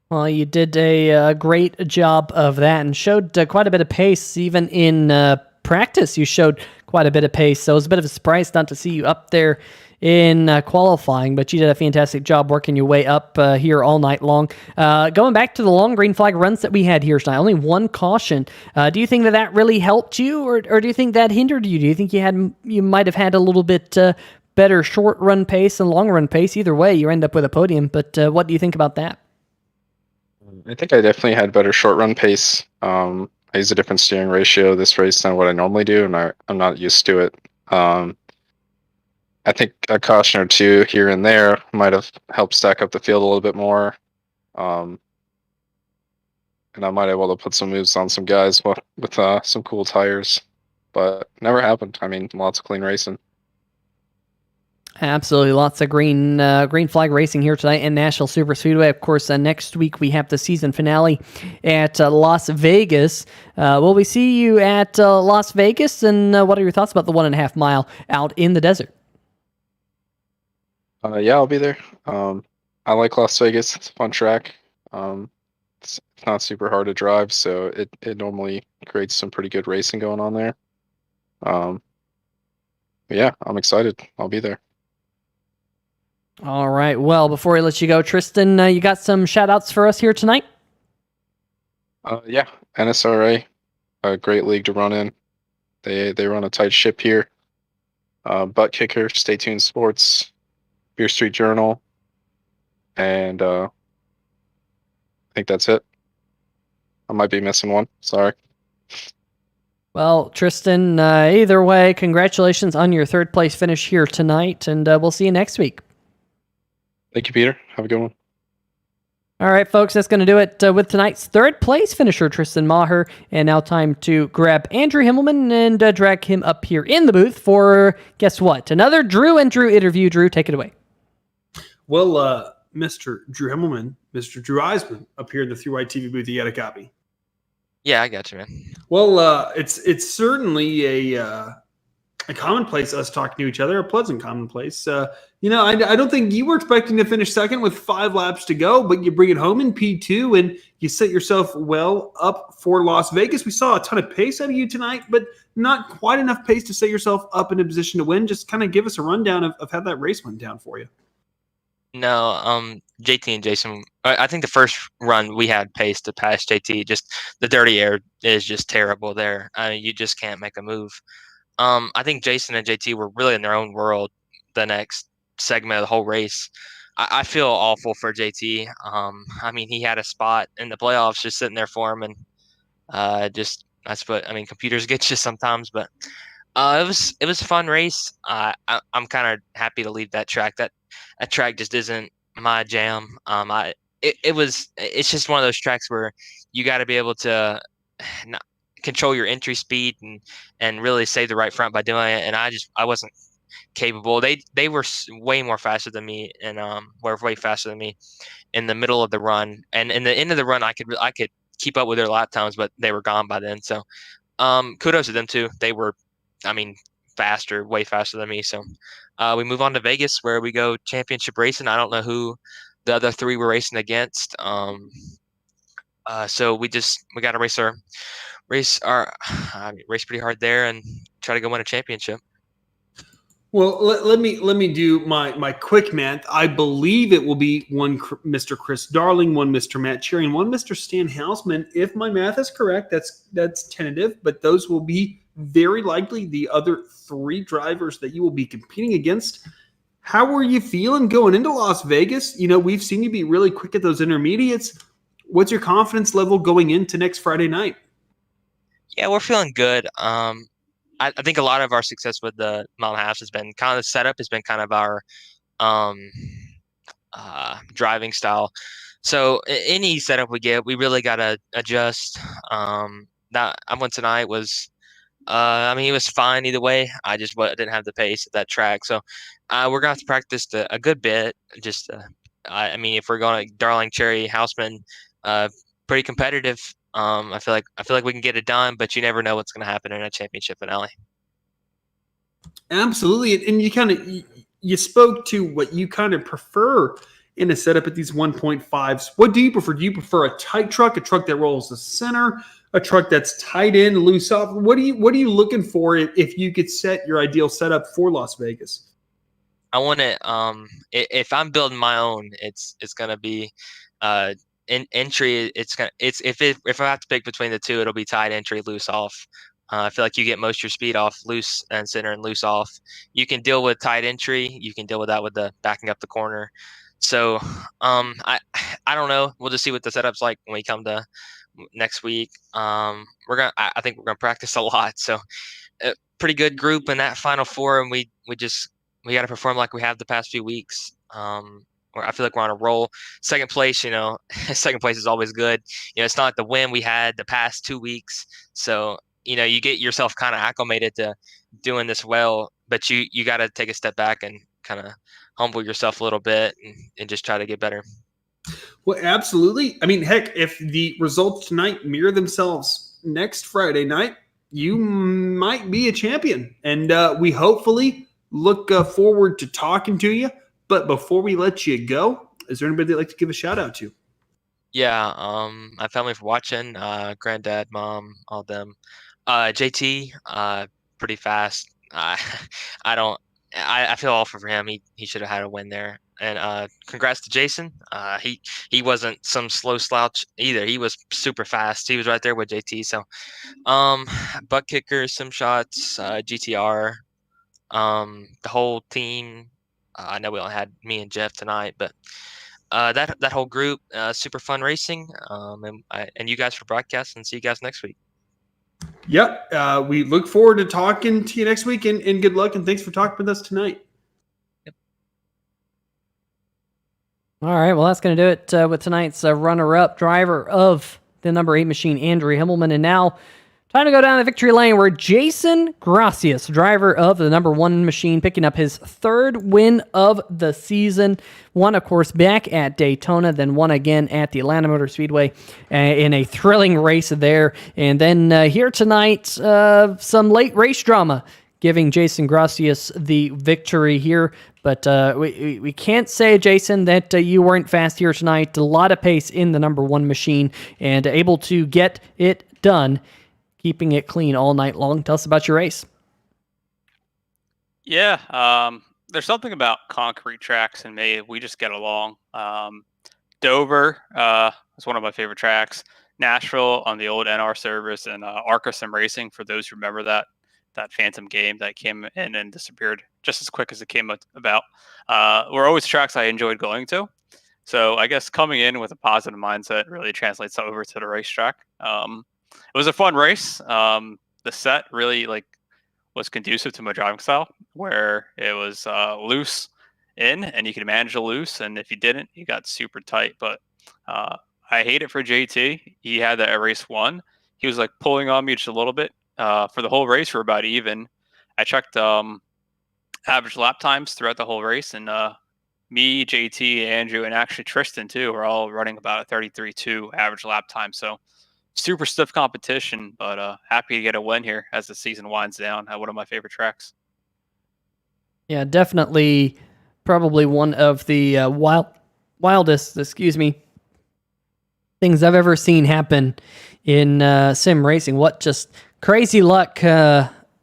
Well, you did a great job of that and showed quite a bit of pace. Even in practice, you showed quite a bit of pace. So it was a bit of a surprise not to see you up there in qualifying, but you did a fantastic job working your way up here all night long. Going back to the long green flag runs that we had here tonight, only one caution. Do you think that really helped you, or do you think that hindered you? Do you think you might have had a little bit better short run pace and long run pace? Either way, you end up with a podium, but what do you think about that? I think I definitely had better short run pace. I use a different steering ratio this race than what I normally do, and I'm not used to it. I think a caution or two here and there might have helped stack up the field a little bit more. And I might have able to put some moves on some guys with some cool tires, but never happened. I mean, lots of clean racing. Absolutely, lots of green flag racing here tonight in Nashville Super Speedway. Of course, next week we have the season finale at Las Vegas. Will we see you at Las Vegas? And what are your thoughts about the 1.5 mile out in the desert? Yeah, I'll be there. I like Las Vegas. It's a fun track. It's not super hard to drive, so it normally creates some pretty good racing going on there. Yeah, I'm excited. I'll be there. All right. Well, before I let you go, Tristan, you got some shout-outs for us here tonight? Yeah, NSRA, a great league to run in. They run a tight ship here. Buttkicker, Stay Tuned Sports, Beer Street Journal, and I think that's it. I might be missing one. Sorry. Well, Tristan, either way, congratulations on your third place finish here tonight, and we'll see you next week. Thank you, Peter. Have a good one. All right, folks, that's going to do it with tonight's third place finisher, Tristan Maher. And now time to grab Andrew Himmelman and drag him up here in the booth for, guess what? Another Drew and Drew interview. Drew, take it away. Well, Mr. Drew Himmelman, Mr. Drew Eisman, up here in the 3-wide TV booth. You got a copy? Yeah, I got you, man. Well, it's certainly a commonplace, us talking to each other, a pleasant commonplace. I don't think you were expecting to finish second with 5 laps to go, but you bring it home in P2 and you set yourself well up for Las Vegas. We saw a ton of pace out of you tonight, but not quite enough pace to set yourself up in a position to win. Just kind of give us a rundown of how that race went down for you. No, JT and Jason, I think the first run we had pace to pass JT. Just the dirty air is just terrible there. You just can't make a move. I think Jason and JT were really in their own world the next segment of the whole race. I feel awful for JT. I mean, he had a spot in the playoffs just sitting there for him, and that's what, I mean, computers get you sometimes, but it was a fun race. I'm kind of happy to leave that track. That track just isn't my jam. It's just one of those tracks where you got to be able to not control your entry speed and really save the right front by doing it. And I wasn't capable. They were way more faster than me, and were way faster than me in the middle of the run. And in the end of the run, I could keep up with their lap times, but they were gone by then. So kudos to them too. They were, I mean, faster, way faster than me. So we move on to Vegas where we go championship racing. I don't know who the other three were racing against. So we got to race pretty hard there and try to go win a championship. Well, let me do my quick math. I believe it will be one Mr. Chris Darling, one Mr. Matt Cherry, and one Mr. Stan Hausman. If my math is correct, that's tentative, but those will be very likely the other three drivers that you will be competing against. How are you feeling going into Las Vegas? We've seen you be really quick at those intermediates. What's your confidence level going into next Friday night? Yeah, we're feeling good. I think a lot of our success with the mile and a half has been kind of the setup has been kind of our driving style. So any setup we get, we really got to adjust. That I went tonight was, it was fine either way. I just didn't have the pace at that track. So we're gonna have to practice a good bit. Just, if we're going to Darling, Cherry, Houseman, pretty competitive. I feel like we can get it done, but you never know what's going to happen in a championship finale. Absolutely, and you spoke to what you kind of prefer in a setup at these 1.5s. What do you prefer? Do you prefer a tight truck, a truck that rolls the center, a truck that's tight in, loose off? What are you looking for if you could set your ideal setup for Las Vegas? I want it. If I'm building my own, it's gonna be entry. If I have to pick between the two, it'll be tight entry, loose off. I feel like you get most of your speed off loose and center and loose off. You can deal with tight entry. You can deal with that with the backing up the corner. So I don't know. We'll just see what the setup's like when we come to next week. I think we're gonna practice a lot. So a pretty good group in that final four, and we got to perform like we have the past few weeks. I feel like we're on a roll. Second place, second place is always good. It's not like the win we had the past 2 weeks. So, you get yourself kind of acclimated to doing this well, but you got to take a step back and kind of humble yourself a little bit and just try to get better. Well, absolutely. Heck, if the results tonight mirror themselves next Friday night, you might be a champion. And we hopefully look forward to talking to you. But before we let you go, is there anybody that'd like to give a shout out to? Yeah, my family for watching, granddad, mom, all them. JT, pretty fast. I feel awful for him. He should have had a win there. And congrats to Jason. He wasn't some slow slouch either. He was super fast. He was right there with JT. So, Buttkicker, some shots, GTR, the whole team. I know we only had me and Jeff tonight, but that whole group, super fun racing. And you guys for broadcasting. See you guys next week. Yep. We look forward to talking to you next week, and good luck, and thanks for talking with us tonight. Yep. All right. Well, that's going to do it with tonight's runner-up driver of the number 8 machine, Andrew Himmelman. And now time to go down the victory lane where Jason Gracias, driver of the number 1 machine, picking up his 3rd win of the season. Won, of course, back at Daytona, then won again at the Atlanta Motor Speedway in a thrilling race there. And then here tonight, some late race drama giving Jason Gracias the victory here. But we can't say, Jason, that you weren't fast here tonight. A lot of pace in the number 1 machine and able to get it done, keeping it clean all night long. Tell us about your race. Yeah, there's something about concrete tracks and me. We just get along. Dover is one of my favorite tracks. Nashville on the old NR service, and Arca Sim Racing, for those who remember that Phantom game that came in and disappeared just as quick as it came about. Were always tracks I enjoyed going to. So I guess coming in with a positive mindset really translates over to the racetrack. It was a fun race. The set really was conducive to my driving style, where it was loose in, and you could manage to loose. And if you didn't, you got super tight. But I hate it for JT. He had that at race 1. He was like pulling on me just a little bit for the whole race. We're about even. I checked average lap times throughout the whole race, and me, JT, Andrew, and actually Tristan too are all running about a 33.2 average lap time. So super stiff competition, but happy to get a win here as the season winds down at one of my favorite tracks. Yeah, definitely, probably one of the wildest, things I've ever seen happen in sim racing. What just crazy luck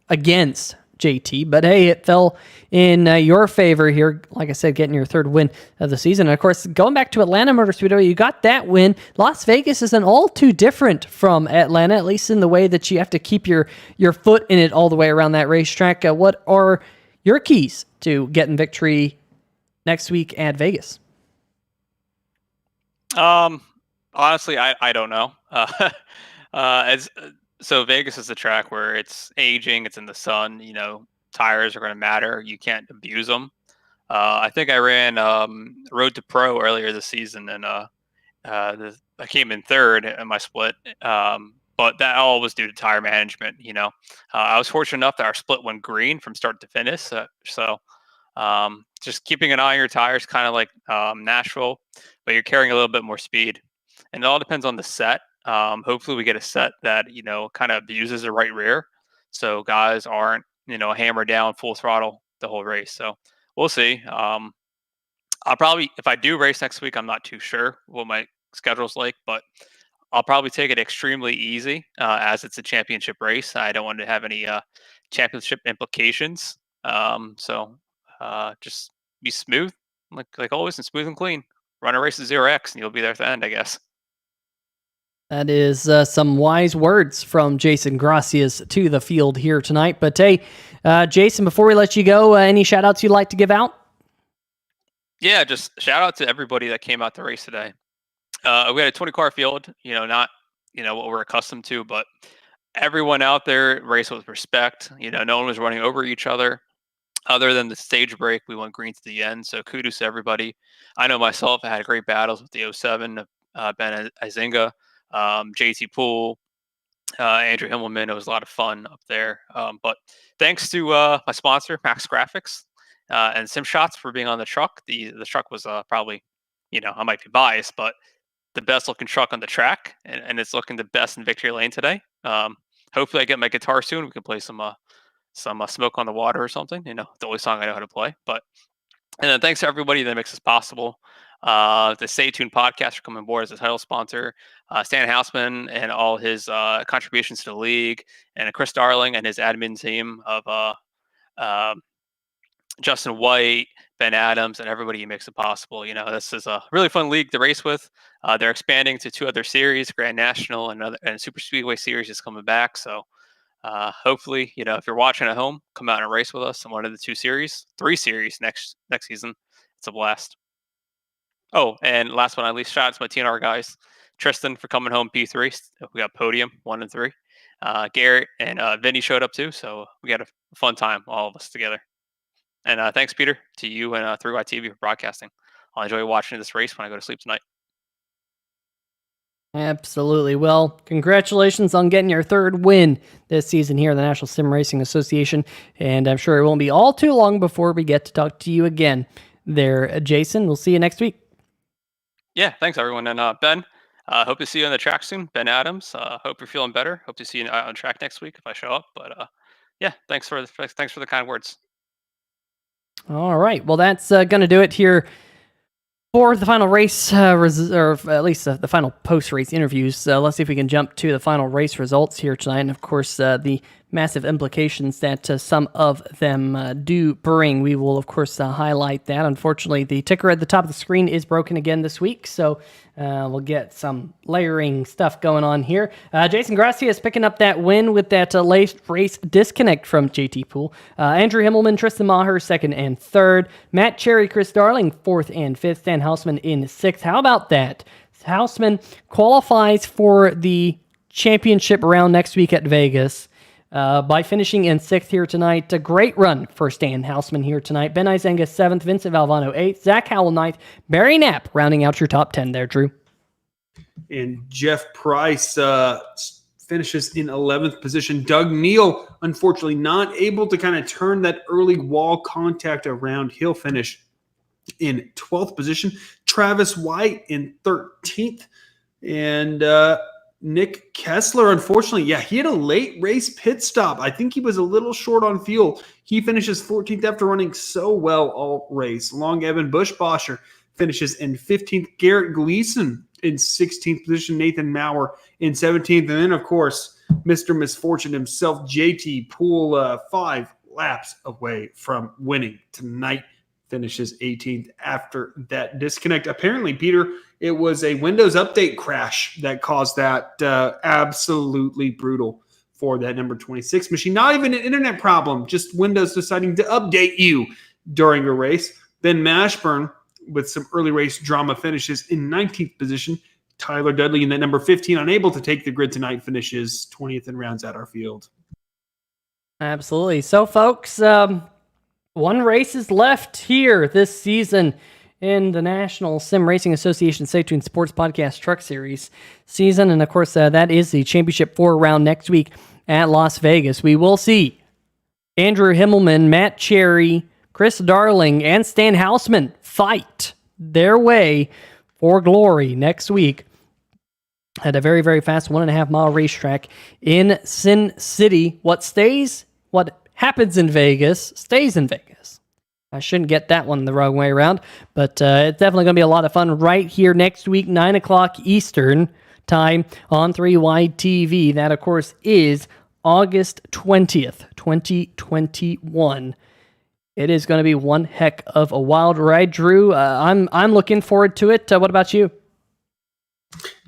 against JT, but hey, it fell in your favor here. Like I said, getting your 3rd win of the season. And of course, going back to Atlanta Motor Speedway, you got that win. Las Vegas isn't all too different from Atlanta, at least in the way that you have to keep your foot in it all the way around that racetrack. What are your keys to getting victory next week at Vegas? Honestly, I don't know. So Vegas is a track where it's aging, it's in the sun, tires are going to matter. You can't abuse them. I think I ran Road to Pro earlier this season, and I came in 3rd in my split. But that all was due to tire management. I was fortunate enough that our split went green from start to finish. So just keeping an eye on your tires, kind of like Nashville, but you're carrying a little bit more speed. And it all depends on the set. Hopefully we get a set that, kind of abuses the right rear. So guys aren't, hammered down full throttle the whole race. So we'll see. I'll probably, if I do race next week, I'm not too sure what my schedule's like, but I'll probably take it extremely easy as it's a championship race. I don't want to have any championship implications. So just be smooth, like always, and smooth and clean. Run a race at 0x, and you'll be there at the end, I guess. That is some wise words from Jason Gracias to the field here tonight. But hey, Jason, before we let you go, any shout outs you'd like to give out? Yeah, just shout out to everybody that came out to race today. We had a 20-car field, not, what we're accustomed to, but everyone out there raced with respect. No one was running over each other. Other than the stage break, we went green to the end. So kudos to everybody. I know myself, I had great battles with the 07, Ben Izinga, JT Poole, Andrew Himmelman. It was a lot of fun up there. But thanks to my sponsor, MaxGrafix, and SimShots for being on the truck. The truck was probably, I might be biased, but the best looking truck on the track, and it's looking the best in Victory Lane today. Hopefully I get my guitar soon. We can play some Smoke on the Water or something, the only song I know how to play. And then thanks to everybody that makes this possible. The Stay Tuned podcast are coming aboard as a title sponsor. Stan Hausman and all his contributions to the league, and Chris Darling and his admin team of Justin White, Ben Adams, and everybody who makes it possible. This is a really fun league to race with. They're expanding to 2 other series, Grand National and Super Speedway series is coming back. So hopefully, if you're watching at home, come out and race with us in one of the 3 series next season. It's a blast. Oh, and last but not least, shout out to my TNR guys. Tristan for coming home P3. We got podium 1 and 3. Garrett and Vinny showed up too, so we had a fun time, all of us together. And thanks, Peter, to you and 3YTV for broadcasting. I'll enjoy watching this race when I go to sleep tonight. Absolutely. Well, congratulations on getting your 3rd win this season here in the National Sim Racing Association. And I'm sure it won't be all too long before we get to talk to you again there, Jason. We'll see you next week. Yeah, thanks, everyone. And Ben, hope to see you on the track soon. Ben Adams, hope you're feeling better. Hope to see you on track next week if I show up. But yeah, thanks for the kind words. All right. Well, that's going to do it here for the final race, or at least the final post-race interviews. Let's see if we can jump to the final race results here tonight. And, of course, the massive implications that some of them do bring. We will, of course, highlight that. Unfortunately, the ticker at the top of the screen is broken again this week, so we'll get some layering stuff going on here. Jason Gracia is picking up that win with that late race disconnect from JT Poole. Andrew Himmelman, Tristan Maher, 2nd and 3rd. Matt Cherry, Chris Darling, 4th and 5th. Stan Hausman in 6th. How about that? Hausman qualifies for the championship round next week at Vegas. by finishing in 6th here tonight. A great run for Stan Houseman here tonight. Ben Izenga 7th, Vincent Valvano 8th, Zach Howell 9th, Barry Knapp rounding out your top 10 there, Drew. And Jeff Price finishes in 11th position. Doug Neal, unfortunately, not able to kind of turn that early wall contact around. He'll finish in 12th position. Travis White in 13th. And Nick Kessler, unfortunately, he had a late race pit stop. I think he was a little short on fuel. He finishes 14th after running so well all race. Long Evan Bushbosher finishes in 15th. Garrett Gleason in 16th position. Nathan Maurer in 17th. And then, of course, Mr. Misfortune himself, JT Poole, 5 laps away from winning tonight. Finishes 18th after that disconnect. Apparently, Peter, it was a Windows update crash that caused that. Absolutely brutal for that number 26 machine. Not even an internet problem, just Windows deciding to update you during a race. Then Mashburn, with some early race drama, finishes in 19th position. Tyler Dudley in that number 15, unable to take the grid tonight, finishes 20th and rounds out our field. Absolutely. So, folks, one race is left here this season in the National Sim Racing Association Safe Twin Sports Podcast Truck Series season. And, of course, that is the Championship 4 round next week at Las Vegas. We will see Andrew Himmelman, Matt Cherry, Chris Darling, and Stan Houseman fight their way for glory next week at a very, very fast 1.5 mile racetrack in Sin City. What happens in Vegas stays in Vegas. I shouldn't get that one the wrong way around, but it's definitely going to be a lot of fun right here next week, 9 o'clock Eastern time on 3Y TV. That, of course, is August 20th, 2021. It is going to be one heck of a wild ride, Drew. I'm looking forward to it. What about you?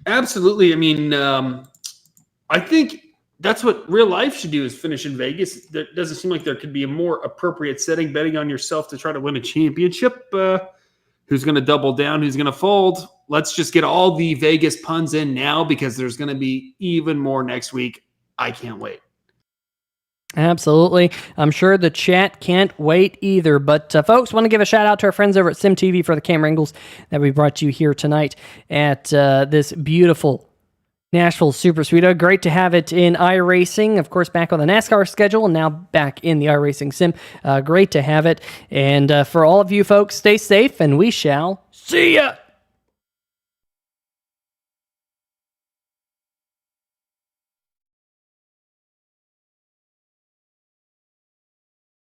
Absolutely. I mean, I think that's what real life should do, is finish in Vegas. There doesn't seem like there could be a more appropriate setting, betting on yourself to try to win a championship. Who's going to double down? Who's going to fold? Let's just get all the Vegas puns in now, because there's going to be even more next week. I can't wait. Absolutely. I'm sure the chat can't wait either. But folks, want to give a shout out to our friends over at SimTV for the camera angles that we brought you here tonight at this beautiful Nashville Super Speedway. Great to have it in iRacing, of course, back on the NASCAR schedule, and now back in the iRacing Sim. Great to have it. And for all of you folks, stay safe, and we shall see ya.